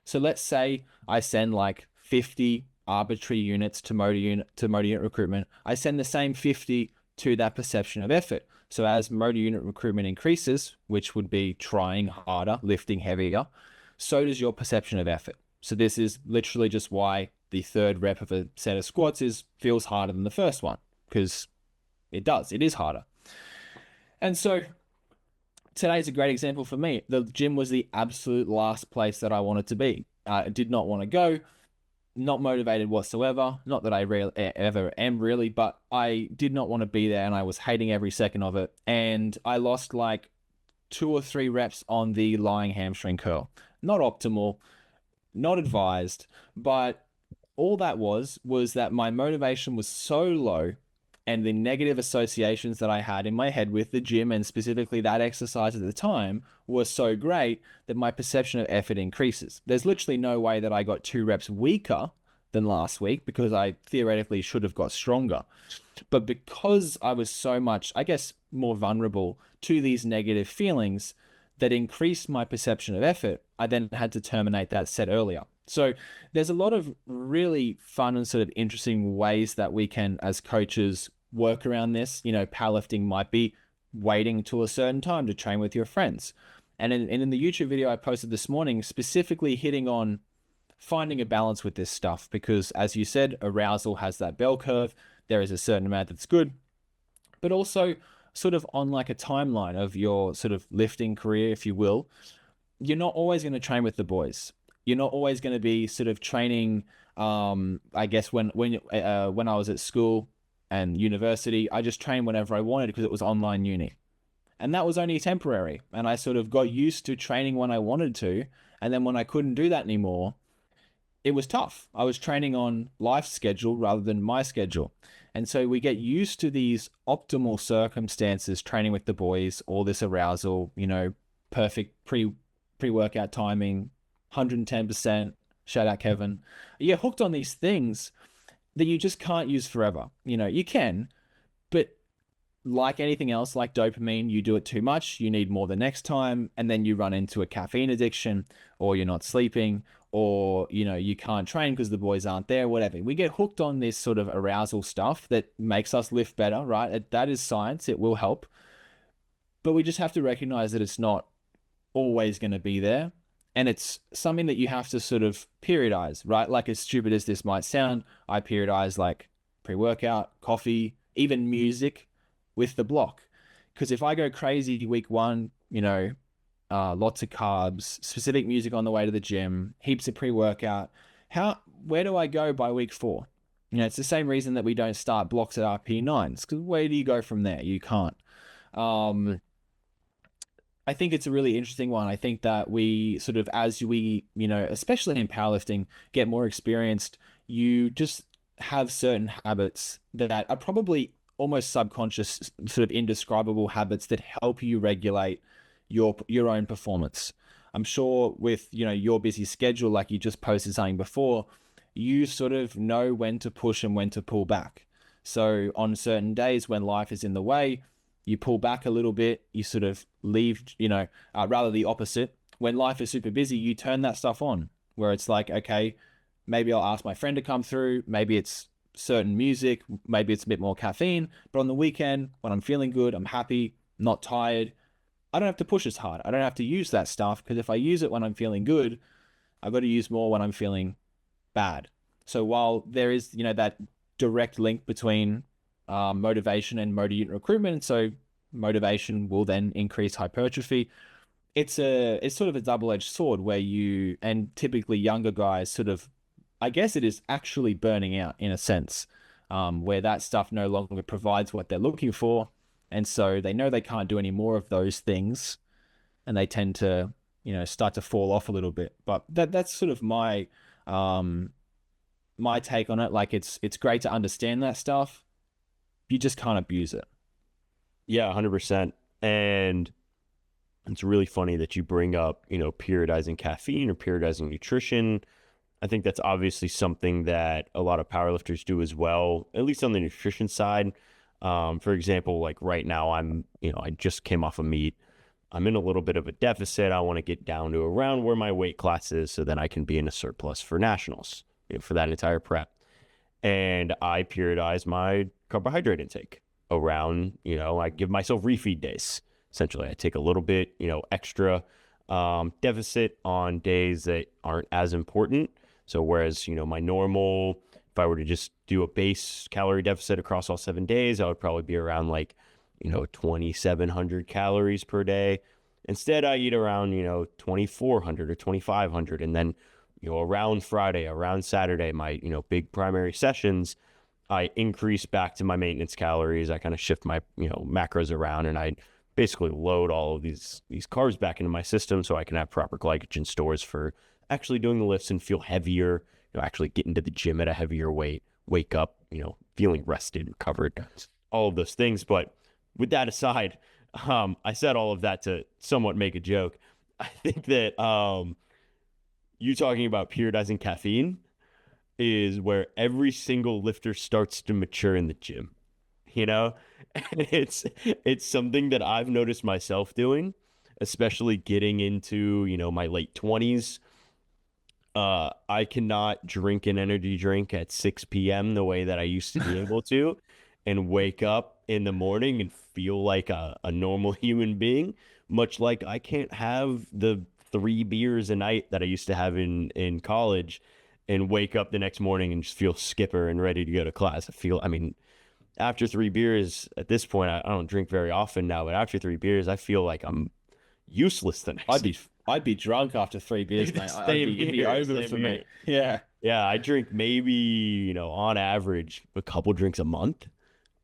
So let's say I send like 50 arbitrary units to motor unit recruitment. I send the same 50 to that perception of effort. So as motor unit recruitment increases, which would be trying harder, lifting heavier, so does your perception of effort. So this is literally just why the third rep of a set of squats feels harder than the first one, because it is harder. And so today's a great example for me. The gym was the absolute last place that I wanted to be. I did not want to go, not motivated whatsoever. Not that I ever am really, but I did not want to be there, and I was hating every second of it. And I lost like 2 or 3 reps on the lying hamstring curl. Not optimal, not advised, but all that was that my motivation was so low, and the negative associations that I had in my head with the gym and specifically that exercise at the time were so great that my perception of effort increases. There's literally no way that I got 2 reps weaker than last week, because I theoretically should have got stronger. But because I was so much, I guess, more vulnerable to these negative feelings that increased my perception of effort, I then had to terminate that set earlier. So there's a lot of really fun and sort of interesting ways that we can, as coaches, work around this. You know, powerlifting might be waiting till a certain time to train with your friends. And in the YouTube video I posted this morning, specifically hitting on finding a balance with this stuff, because as you said, arousal has that bell curve. There is a certain amount that's good, but also sort of on like a timeline of your sort of lifting career, if you will, you're not always going to train with the boys. You're not always going to be sort of training. I guess when I was at school and university, I just trained whenever I wanted because it was online uni. And that was only temporary. And I sort of got used to training when I wanted to. And then when I couldn't do that anymore, it was tough. I was training on life's schedule rather than my schedule. And so we get used to these optimal circumstances, training with the boys, all this arousal, you know, perfect pre-workout timing, 110%, shout out Kevin. You get hooked on these things that you just can't use forever. You know, you can, but like anything else, like dopamine, you do it too much, you need more the next time, and then you run into a caffeine addiction, or you're not sleeping, or, you know, you can't train because the boys aren't there, whatever. We get hooked on this sort of arousal stuff that makes us lift better, right? That is science, it will help. But we just have to recognize that it's not always going to be there. And it's something that you have to sort of periodize, right? Like, as stupid as this might sound, I periodize like pre-workout, coffee, even music with the block. Because if I go crazy week 1, you know, lots of carbs, specific music on the way to the gym, heaps of pre-workout, where do I go by week 4? You know, it's the same reason that we don't start blocks at RP9s, because where do you go from there? You can't. I think it's a really interesting one. I think that we sort of, as we, you know, especially in powerlifting, get more experienced, you just have certain habits that are probably almost subconscious, sort of indescribable habits that help you regulate your own performance. I'm sure with, you know, your busy schedule, like you just posted something before, you sort of know when to push and when to pull back. So on certain days when life is in the way, you pull back a little bit, you sort of leave, you know, rather the opposite. When life is super busy, you turn that stuff on, where it's like, okay, maybe I'll ask my friend to come through. Maybe it's certain music, maybe it's a bit more caffeine, but on the weekend, when I'm feeling good, I'm happy, not tired, I don't have to push as hard. I don't have to use that stuff, because if I use it when I'm feeling good, I've got to use more when I'm feeling bad. So while there is, you know, that direct link between motivation and motor unit recruitment, and so motivation will then increase hypertrophy, it's sort of a double-edged sword where you, and typically younger guys sort of, I guess it is actually burning out in a sense, where that stuff no longer provides what they're looking for. And so they know they can't do any more of those things, and they tend to, you know, start to fall off a little bit. But that's sort of my take on it. Like, it's great to understand that stuff. You just can't abuse it. Yeah, 100%. And it's really funny that you bring up, you know, periodizing caffeine or periodizing nutrition. I think that's obviously something that a lot of powerlifters do as well, at least on the nutrition side. For example, like right now, I just came off a meet. I'm in a little bit of a deficit. I want to get down to around where my weight class is so then I can be in a surplus for nationals, for that entire prep. And I periodize my carbohydrate intake around, I give myself refeed days. Essentially, I take a little bit, extra deficit on days that aren't as important. So whereas, my normal, if I were to just do a base calorie deficit across all 7 days, I would probably be around like, 2,700 calories per day. Instead, I eat around, 2,400 or 2,500. And then, around Friday, around Saturday, my, big primary sessions, I increase back to my maintenance calories. I kind of shift my, macros around, and I basically load all of these carbs back into my system so I can have proper glycogen stores for actually doing the lifts and feel heavier, actually get into the gym at a heavier weight, wake up, feeling rested, recovered, all of those things. But with that aside, I said all of that to somewhat make a joke. I think that you talking about periodizing caffeine is where every single lifter starts to mature in the gym, you know? And it's something that I've noticed myself doing, especially getting into, my late 20s. I cannot drink an energy drink at 6 p.m. the way that I used to be able to and wake up in the morning and feel like a normal human being, much like I can't have the 3 beers a night that I used to have in college and wake up the next morning and just feel skipper and ready to go to class. I mean, after 3 beers at this point, I don't drink very often now, but after 3 beers, I feel like I'm useless the next day. I'd be drunk after 3 beers, mate. It'd be over for me. Yeah. Yeah, I drink maybe, on average, a couple drinks a month.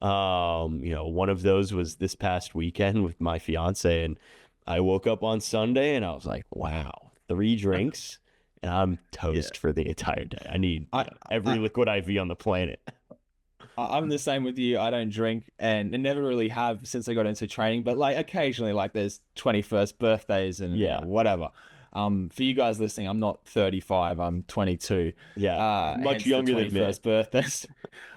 One of those was this past weekend with my fiance, and I woke up on Sunday and I was like, wow, 3 drinks and I'm toast for the entire day. I need every liquid IV on the planet. I'm the same with you. I don't drink and never really have since I got into training, but like occasionally, like there's 21st birthdays and whatever. For you guys listening, I'm not 35, I'm 22. Yeah, much younger than me. 21st birthdays.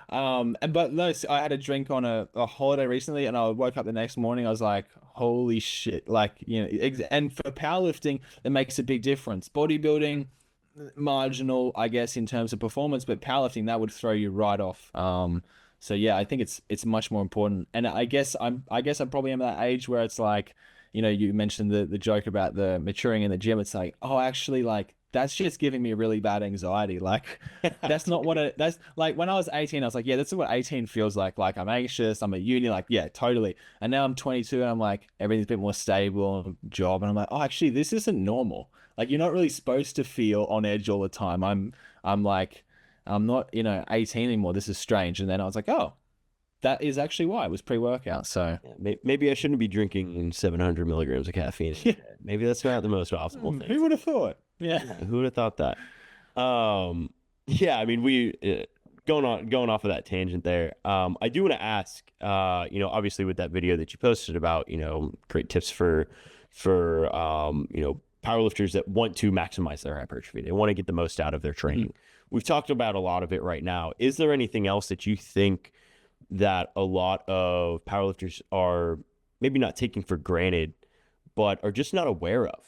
But no, I had a drink on a holiday recently, and I woke up the next morning. I was like, holy shit! Like, and for powerlifting, it makes a big difference. Bodybuilding, marginal, I guess, in terms of performance, but powerlifting, that would throw you right off. So yeah, I think it's much more important. And I guess I probably am at that age where it's like, you mentioned the joke about the maturing in the gym. It's like, oh, actually, like that's just giving me really bad anxiety. Like that's not what that's like when I was 18, I was like, yeah, that's what 18 feels like. Like I'm anxious, I'm at uni, like, yeah, totally. And now I'm 22 and I'm like, everything's a bit more stable, job. And I'm like, oh, actually, this isn't normal. Like you're not really supposed to feel on edge all the time. I'm like, I'm not, 18 anymore. This is strange. And then I was like, oh, that is actually why it was pre-workout. So maybe I shouldn't be drinking 700 milligrams of caffeine. Yeah. Maybe that's not the most optimal thing. Who would have thought? Yeah. Who would have thought that? Yeah, I mean, we going off of that tangent there. I do want to ask, obviously with that video that you posted about, great tips for powerlifters that want to maximize their hypertrophy. They want to get the most out of their training. We've talked about a lot of it right now. Is there anything else that you think that a lot of powerlifters are maybe not taking for granted, but are just not aware of?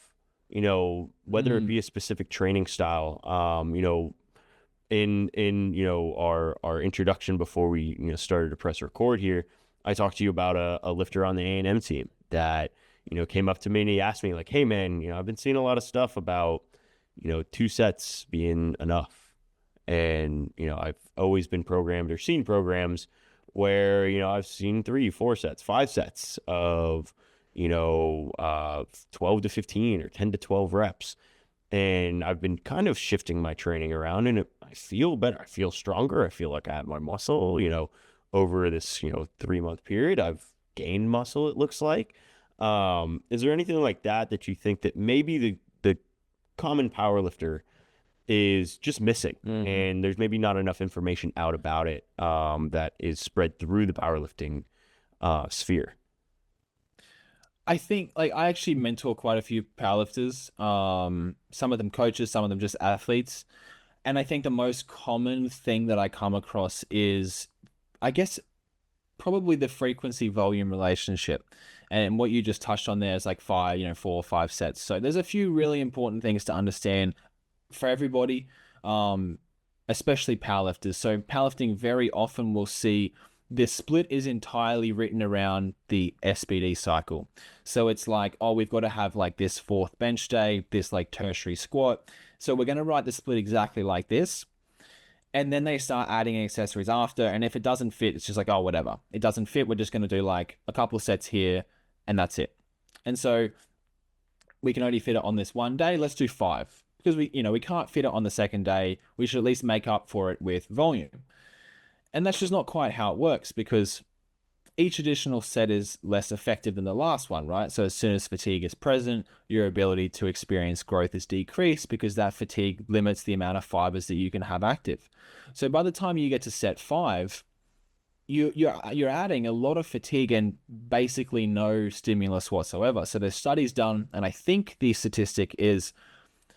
Whether it be a specific training style, in our introduction before we started to press record here, I talked to you about a lifter on the A&M team that came up to me and he asked me like, hey man, I've been seeing a lot of stuff about 2 sets being enough, and I've always been programmed or seen programs where I've seen 3, 4 sets, 5 sets of 12 to 15 or 10 to 12 reps. And I've been kind of shifting my training around, and I feel better. I feel stronger. I feel like I have my muscle, over this, 3-month period. I've gained muscle, it looks like. Is there anything like that you think that maybe the common powerlifter is just missing, and there's maybe not enough information out about it that is spread through the powerlifting sphere? I think like I actually mentor quite a few powerlifters. Some of them coaches, some of them just athletes. And I think the most common thing that I come across is, I guess, probably the frequency volume relationship. And what you just touched on there is like 4 or 5 sets. So there's a few really important things to understand for everybody, especially powerlifters. So powerlifting very often will see this split is entirely written around the SBD cycle. So it's like, oh, we've got to have like this fourth bench day, this like tertiary squat. So we're going to write the split exactly like this. And then they start adding accessories after. And if it doesn't fit, it's just like, oh, whatever. It doesn't fit. We're just going to do like a couple of sets here and that's it. And so we can only fit it on this one day. Let's do 5 because we can't fit it on the second day. We should at least make up for it with volume. And that's just not quite how it works because each additional set is less effective than the last one, right? So as soon as fatigue is present, your ability to experience growth is decreased because that fatigue limits the amount of fibers that you can have active. So by the time you get to set 5, you're adding a lot of fatigue and basically no stimulus whatsoever. So there's studies done, and I think the statistic is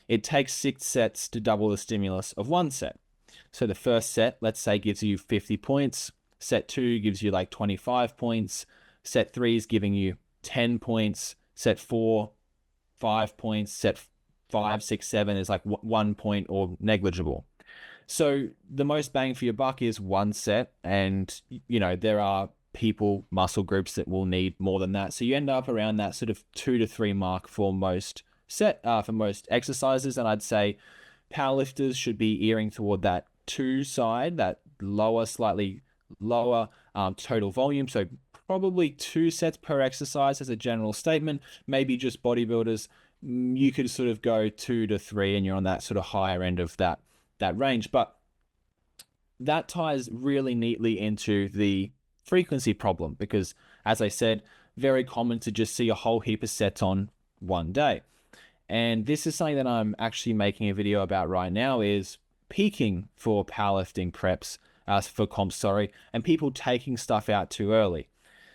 it takes 6 sets to double the stimulus of 1 set. So the first set, let's say, gives you 50 points. Set 2 gives you like 25 points. Set 3 is giving you 10 points. Set 4, 5 points. Set 5, 6, 7 is like 1 point or negligible. So the most bang for your buck is 1 set. And, there are people, muscle groups that will need more than that. So you end up around that sort of 2 to 3 mark for most exercises. And I'd say powerlifters should be earing toward that 2 side, that slightly lower total volume. So probably 2 sets per exercise as a general statement. Maybe just bodybuilders, you could sort of go 2 to 3 and you're on that sort of higher end of that range. But that ties really neatly into the frequency problem because, as I said, very common to just see a whole heap of sets on one day. And this is something that I'm actually making a video about right now, is peaking for powerlifting preps, for comps, and people taking stuff out too early.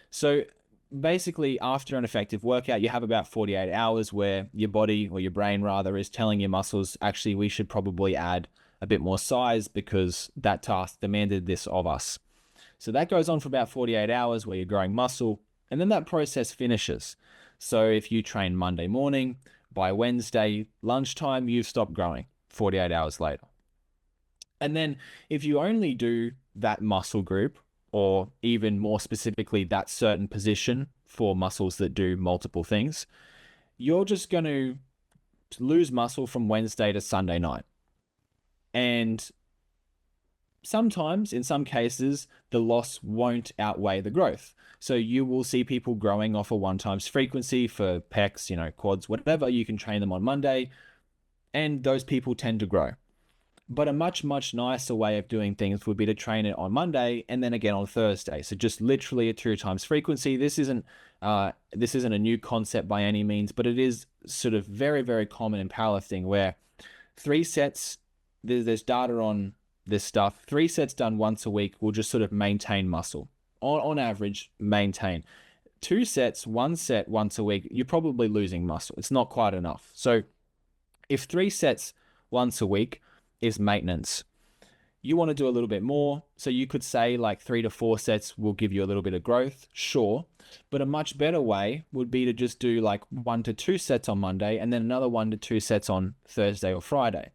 So basically, after an effective workout, you have about 48 hours where your body, or your brain rather, is telling your muscles, actually, we should probably add a bit more size because that task demanded this of us. So that goes on for about 48 hours where you're growing muscle, and then that process finishes. So if you train Monday morning, by Wednesday lunchtime, you've stopped growing 48 hours later. And then if you only do that muscle group, or even more specifically, that certain position for muscles that do multiple things, you're just going to lose muscle from Wednesday to Sunday night. And sometimes, in some cases, the loss won't outweigh the growth. So you will see people growing off a 1 times frequency for pecs, quads, whatever. You can train them on Monday, and those people tend to grow. But a much, much nicer way of doing things would be to train it on Monday and then again on Thursday. So just literally a 2 times frequency. This isn't a new concept by any means, but it is sort of very, very common in powerlifting where 3 sets, there's data on this stuff. 3 sets done once a week will just sort of maintain muscle. On average, maintain. 2 sets, 1 set once a week, you're probably losing muscle. It's not quite enough. So if 3 sets once a week is maintenance, you want to do a little bit more. So you could say like 3 to 4 sets will give you a little bit of growth, sure. But a much better way would be to just do like 1 to 2 sets on Monday and then another 1 to 2 sets on Thursday or Friday.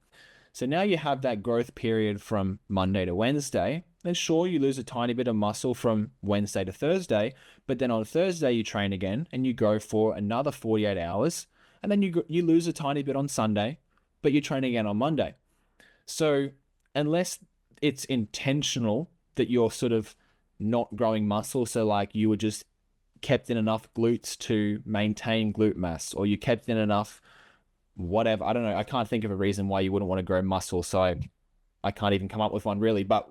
So now you have that growth period from Monday to Wednesday. Then sure, you lose a tiny bit of muscle from Wednesday to Thursday, but then on Thursday you train again and you go for another 48 hours, and then you lose a tiny bit on Sunday, but you train again on Monday. So unless it's intentional that you're sort of not growing muscle, so like you were just kept in enough glutes to maintain glute mass, or you kept in enough whatever, I don't know, I can't think of a reason why you wouldn't want to grow muscle, so I can't even come up with one really, but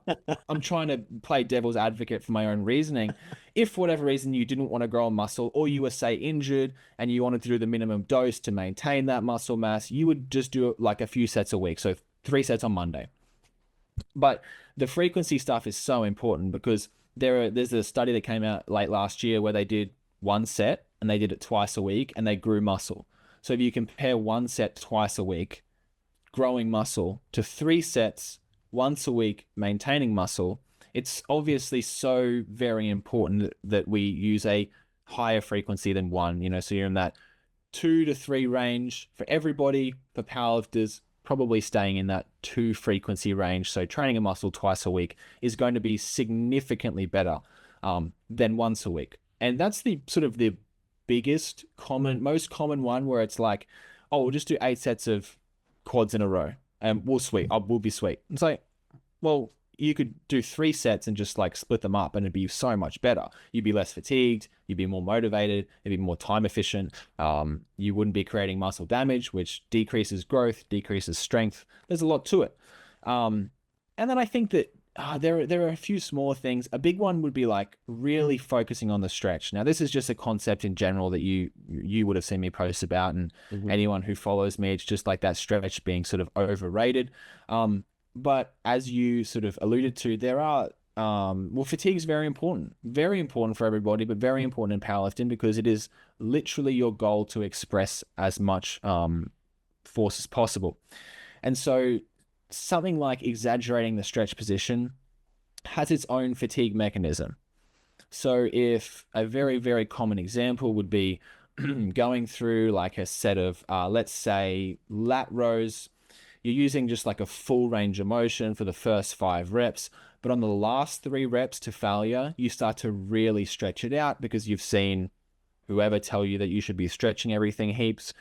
I'm trying to play devil's advocate for my own reasoning. If for whatever reason you didn't want to grow a muscle, or you were, say, injured and you wanted to do the minimum dose to maintain that muscle mass, you would just do like a few sets a week, so 3 sets on Monday. But the frequency stuff is so important because there's a study that came out late last year where they did 1 set and they did it twice a week and they grew muscle. So if you compare 1 set twice a week, growing muscle, to 3 sets once a week, maintaining muscle, it's obviously so very important that we use a higher frequency than one, so you're in that 2 to 3 range for everybody. For powerlifters, probably staying in that 2 frequency range. So training a muscle twice a week is going to be significantly better than once a week. And that's the sort of the most common one, where it's like, oh, we'll just do 8 sets of quads in a row and we'll be sweet. It's like, well, you could do 3 sets and just like split them up and it'd be so much better. You'd be less fatigued, you'd be more motivated, it'd be more time efficient. You wouldn't be creating muscle damage, which decreases growth, decreases strength. There's a lot to it. And then I think that there are a few small things. A big one would be like really focusing on the stretch. Now, this is just a concept in general that you would have seen me post about, and anyone who follows me, it's just like that stretch being sort of overrated. But as you sort of alluded to, there are, fatigue is very important for everybody, but very important in powerlifting, because it is literally your goal to express as much force as possible. And so something like exaggerating the stretch position has its own fatigue mechanism. So if a very, very common example would be going through like a set of, let's say, lat rows. You're using just like a full range of motion for the first 5 reps, but on the last 3 reps to failure, you start to really stretch it out because you've seen whoever tell you that you should be stretching everything heaps.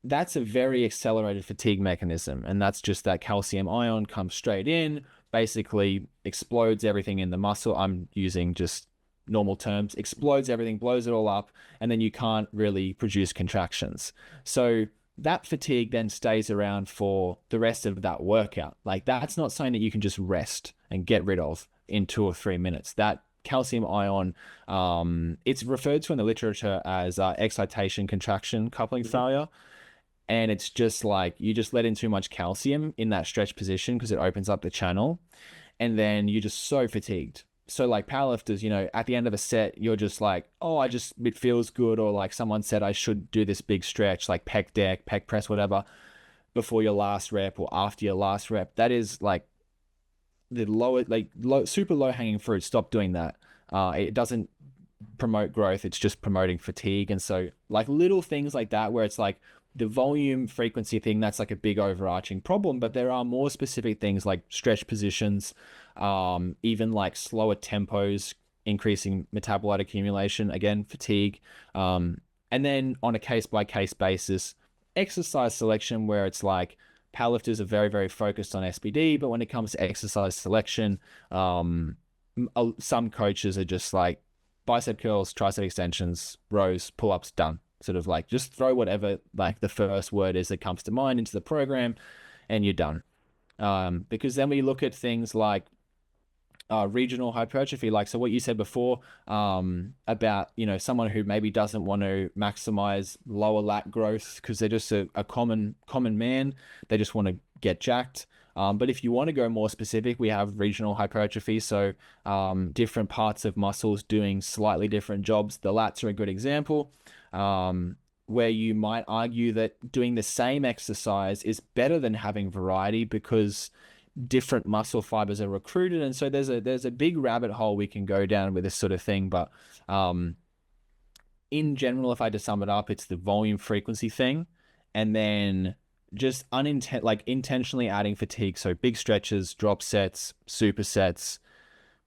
That's a very accelerated fatigue mechanism, and that's just that calcium ion comes straight in, basically explodes everything in the muscle. I'm using just normal terms, explodes everything, blows it all up, and then you can't really produce contractions. So that fatigue then stays around for the rest of that workout. Like, that's not something that you can just rest and get rid of in 2 or 3 minutes. That calcium ion, it's referred to in the literature as excitation contraction coupling failure. And it's just like, you just let in too much calcium in that stretch position because it opens up the channel, and then you're just so fatigued. So like powerlifters, at the end of a set, you're just like, oh, it feels good. Or like someone said, I should do this big stretch, like pec deck, pec press, whatever, before your last rep or after your last rep. That is like the super low hanging fruit. Stop doing that. It doesn't promote growth. It's just promoting fatigue. And so like little things like that, where it's like the volume frequency thing, that's like a big overarching problem. But there are more specific things like stretch positions, even like slower tempos, increasing metabolite accumulation, again, fatigue. And then on a case-by-case basis, exercise selection, where it's like powerlifters are very, very focused on SBD, but when it comes to exercise selection, some coaches are just like bicep curls, tricep extensions, rows, pull-ups, done. Sort of like just throw whatever like the first word is that comes to mind into the program and you're done. Because then we look at things like regional hypertrophy, like, so what you said before about, someone who maybe doesn't want to maximize lower lat growth because they're just a common man. They just want to get jacked. But if you want to go more specific, we have regional hypertrophy. So different parts of muscles doing slightly different jobs. The lats are a good example, where you might argue that doing the same exercise is better than having variety because different muscle fibers are recruited. And so there's a big rabbit hole we can go down with this sort of thing. But in general, if I had to sum it up, it's the volume frequency thing, and then just intentionally adding fatigue. So big stretches, drop sets, supersets,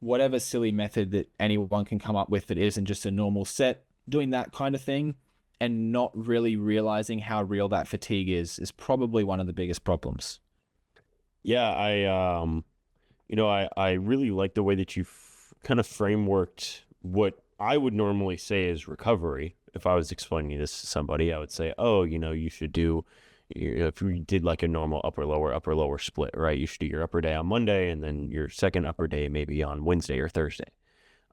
whatever silly method that anyone can come up with that isn't just a normal set, doing that kind of thing and not really realizing how real that fatigue is probably one of the biggest problems. Yeah, I really like the way that you kind of frameworked what I would normally say is recovery. If I was explaining this to somebody, I would say, oh, you should do, if you did like a normal upper lower split, right? You should do your upper day on Monday and then your second upper day maybe on Wednesday or Thursday,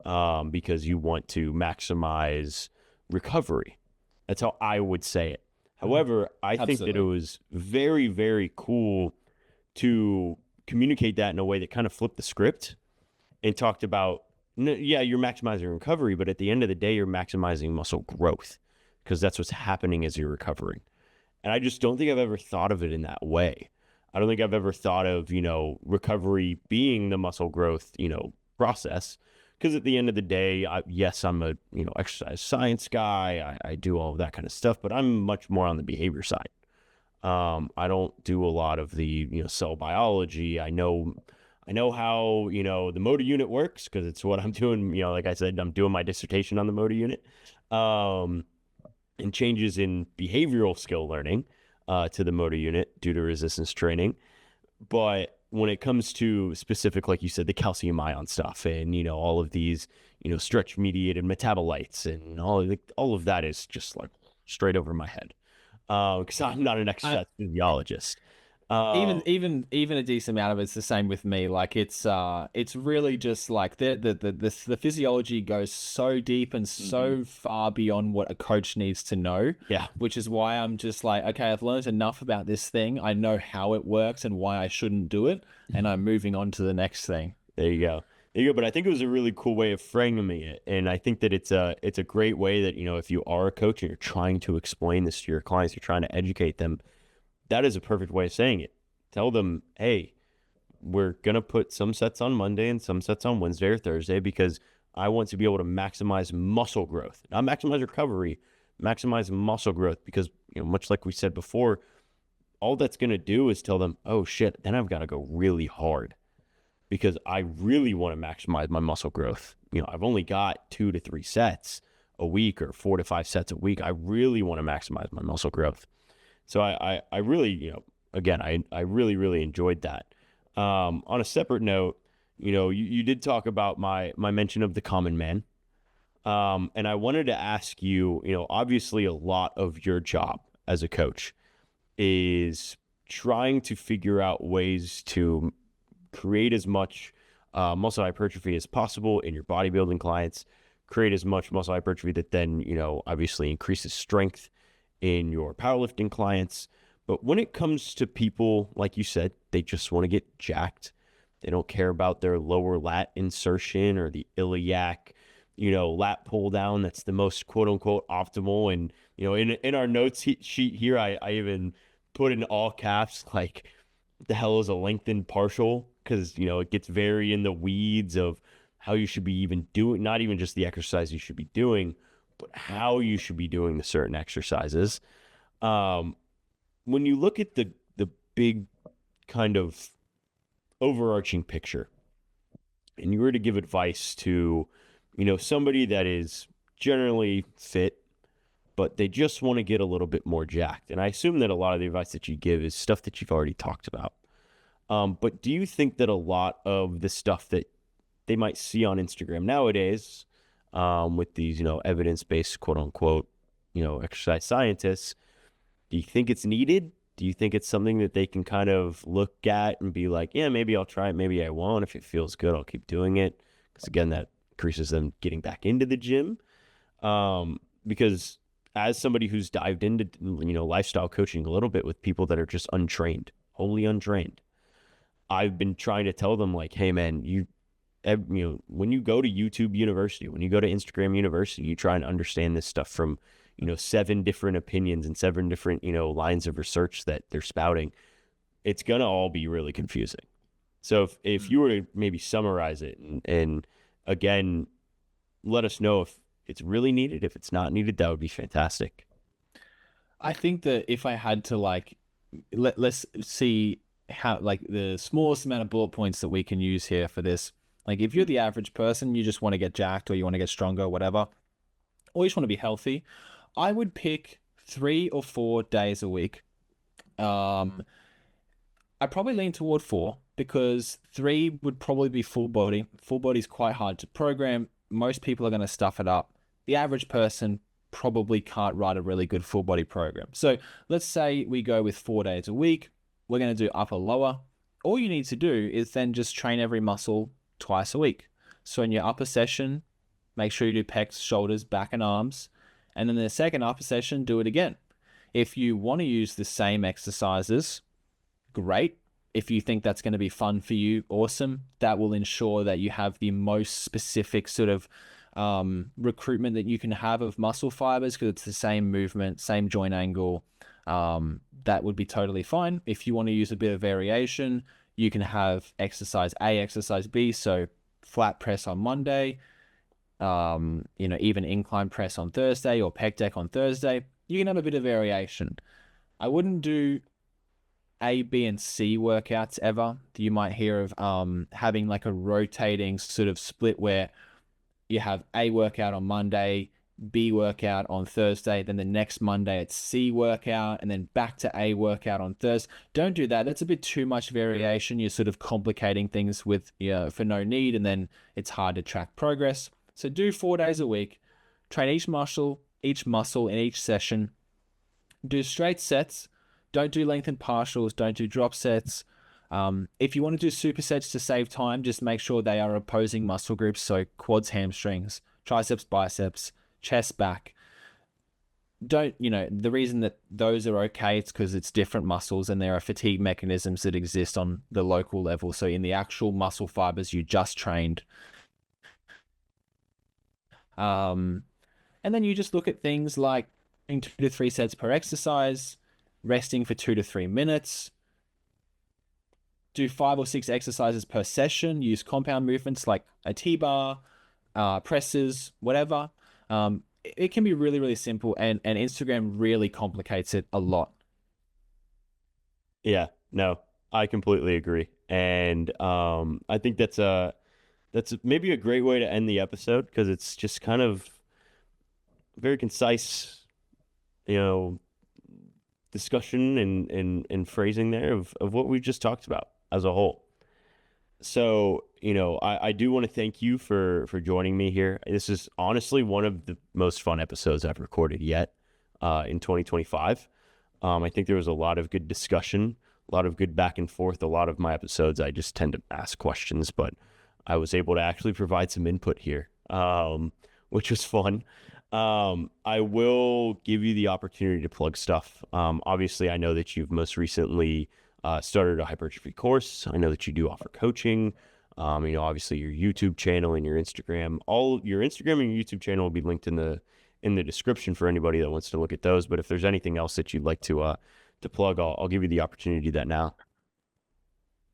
because you want to maximize recovery. That's how I would say it. However, I think that it was very, very cool to communicate that in a way that kind of flipped the script and talked about, yeah, you're maximizing recovery, but at the end of the day, you're maximizing muscle growth because that's what's happening as you're recovering. And I just don't think I've ever thought of it in that way. I don't think I've ever thought of, recovery being the muscle growth, process. Because at the end of the day, yes, I'm a, exercise science guy. I do all of that kind of stuff, but I'm much more on the behavior side. I don't do a lot of the, cell biology. I know how, the motor unit works because it's what I'm doing. Like I said, I'm doing my dissertation on the motor unit. And changes in behavioral skill learning to the motor unit due to resistance training. But when it comes to specific, like you said, the calcium ion stuff and, all of these, stretch mediated metabolites and all of that is just like straight over my head. Because I'm not an exercise physiologist. Even a decent amount of it's the same with me. Like it's really just like the physiology goes so deep and so far beyond what a coach needs to know. Yeah. Which is why I'm just like, okay, I've learned enough about this thing. I know how it works and why I shouldn't do it, and I'm moving on to the next thing. There you go. But I think it was a really cool way of framing it. And I think that it's a great way that, if you are a coach and you're trying to explain this to your clients, you're trying to educate them, that is a perfect way of saying it. Tell them, hey, we're going to put some sets on Monday and some sets on Wednesday or Thursday because I want to be able to maximize muscle growth, not maximize recovery, maximize muscle growth. Because, much like we said before, all that's going to do is tell them, oh shit, then I've got to go really hard because I really want to maximize my muscle growth. I've only got 2 to 3 sets a week or 4 to 5 sets a week. I really want to maximize my muscle growth. So I really, again, I really, really enjoyed that. On a separate note, you did talk about my mention of the common man. And I wanted to ask you, obviously a lot of your job as a coach is trying to figure out ways to create as much muscle hypertrophy as possible in your bodybuilding clients, create as much muscle hypertrophy that then, obviously increases strength in your powerlifting clients. But when it comes to people, like you said, they just want to get jacked. They don't care about their lower lat insertion or the iliac, lat pull down. That's the most quote unquote optimal. And, in our notes sheet here, I even put in all caps, like, what the hell is a lengthened partial? Because, it gets very in the weeds of how you should be even doing, not even just the exercise you should be doing, but how you should be doing the certain exercises. When you look at the big kind of overarching picture and you were to give advice to, somebody that is generally fit, but they just want to get a little bit more jacked. And I assume that a lot of the advice that you give is stuff that you've already talked about. But do you think that a lot of the stuff that they might see on Instagram nowadays, with these, evidence-based, quote unquote, exercise scientists, do you think it's needed? Do you think it's something that they can kind of look at and be like, yeah, maybe I'll try it, maybe I won't. If it feels good, I'll keep doing it. Because again, that increases them getting back into the gym. Because as somebody who's dived into, lifestyle coaching a little bit with people that are just untrained, wholly untrained, I've been trying to tell them, like, hey man, when you go to YouTube University, when you go to Instagram University, you try and understand this stuff from, 7 different opinions and 7 different, lines of research that they're spouting. It's going to all be really confusing. So if you were to maybe summarize it and again, let us know if it's really needed. If it's not needed, that would be fantastic. I think that if I had to, like, let's see how, like, the smallest amount of bullet points that we can use here for this. Like, if you're the average person, you just want to get jacked or you want to get stronger, whatever, or you just want to be healthy, I would pick 3 or 4 days a week. I probably lean toward 4 because 3 would probably be full body. Full body is quite hard to program. Most people are going to stuff it up. The average person probably can't write a really good full body program. So let's say we go with 4 days a week. We're going to do upper, lower. All you need to do is then just train every muscle twice a week. So in your upper session, make sure you do pecs, shoulders, back, and arms. And then the second upper session, do it again. If you want to use the same exercises, great. If you think that's going to be fun for you, awesome. That will ensure that you have the most specific sort of recruitment that you can have of muscle fibers because it's the same movement, same joint angle, that would be totally fine. If you want to use a bit of variation, you can have exercise A, exercise B. So flat press on Monday, even incline press on Thursday or pec deck on Thursday. You can have a bit of variation. I wouldn't do A, B, and C workouts ever. You might hear of having like a rotating sort of split where you have A workout on Monday, B workout on Thursday, then the next Monday it's C workout, and then back to A workout on Thursday. Don't do that. That's a bit too much variation. You're sort of complicating things with for no need, and then it's hard to track progress. So do 4 days a week. Train each muscle in each session. Do straight sets. Don't do lengthened partials. Don't do drop sets. If you want to do supersets to save time, just make sure they are opposing muscle groups. So quads, hamstrings, triceps, biceps, chest, back. The reason that those are okay, it's because it's different muscles and there are fatigue mechanisms that exist on the local level. So in the actual muscle fibers you just trained. And then you just look at things like 2 to 3 sets per exercise, resting for 2 to 3 minutes, do 5 or 6 exercises per session, use compound movements like a T-bar, presses, whatever. It can be really, really simple, and Instagram really complicates it a lot. Yeah, no, I completely agree. And I think that's maybe a great way to end the episode, because it's just kind of very concise, discussion and phrasing there of what we just talked about as a whole. So, I do want to thank you for joining me here. This is honestly one of the most fun episodes I've recorded yet in 2025. I think there was a lot of good discussion, a lot of good back and forth. A lot of my episodes, I just tend to ask questions, but I was able to actually provide some input here, which was fun. I will give you the opportunity to plug stuff. Obviously, I know that you've most recently started a hypertrophy course. I know that you do offer coaching. Obviously your YouTube channel and your Instagram. All your Instagram and your YouTube channel will be linked in the description for anybody that wants to look at those. But if there's anything else that you'd like to plug, I'll give you the opportunity to do that now.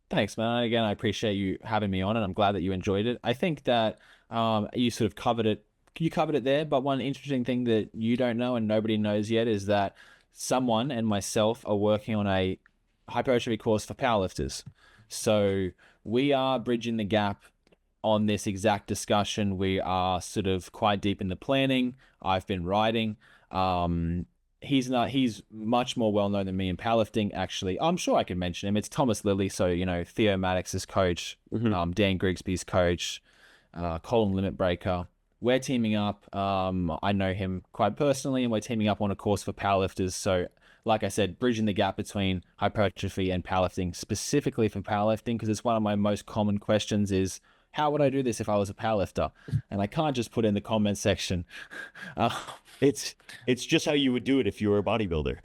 Thanks, man. Again, I appreciate you having me on, and I'm glad that you enjoyed it. I think that you sort of covered it. You covered it there, but one interesting thing that you don't know and nobody knows yet is that someone and myself are working on a hypertrophy course for powerlifters. So we are bridging the gap on this exact discussion. We are sort of quite deep in the planning. I've been writing. He's much more well known than me in powerlifting, actually. I'm sure I can mention him. It's Thomas Lilly. So, Theo Maddox's coach, Dan Grigsby's coach, Colin Limit Breaker. We're teaming up. I know him quite personally, and we're teaming up on a course for powerlifters. So, like I said, bridging the gap between hypertrophy and powerlifting, specifically for powerlifting, because it's one of my most common questions is, how would I do this if I was a powerlifter? And I can't just put in the comment section. It's just how you would do it if you were a bodybuilder.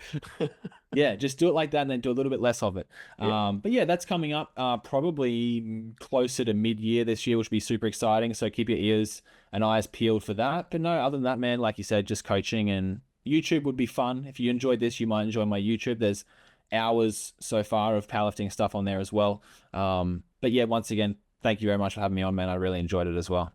Yeah, just do it like that and then do a little bit less of it. Yeah. But yeah, that's coming up probably closer to mid-year this year, which will be super exciting. So keep your ears and eyes peeled for that. But no, other than that, man, like you said, just coaching, and YouTube would be fun. If you enjoyed this, you might enjoy my YouTube. There's hours so far of powerlifting stuff on there as well. But yeah, once again, thank you very much for having me on, man. I really enjoyed it as well.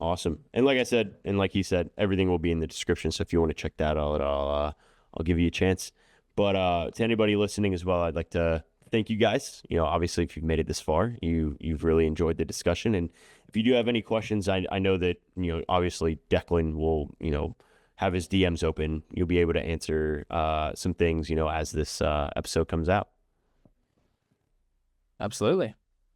Awesome. And like I said, and like he said, everything will be in the description. So if you want to check that out, I'll give you a chance. But to anybody listening as well, I'd like to thank you guys. Obviously, if you've made it this far, you've really enjoyed the discussion. And if you do have any questions, I know that, obviously Deklan will, have his DMs open. You'll be able to answer some things, as this episode comes out. Absolutely.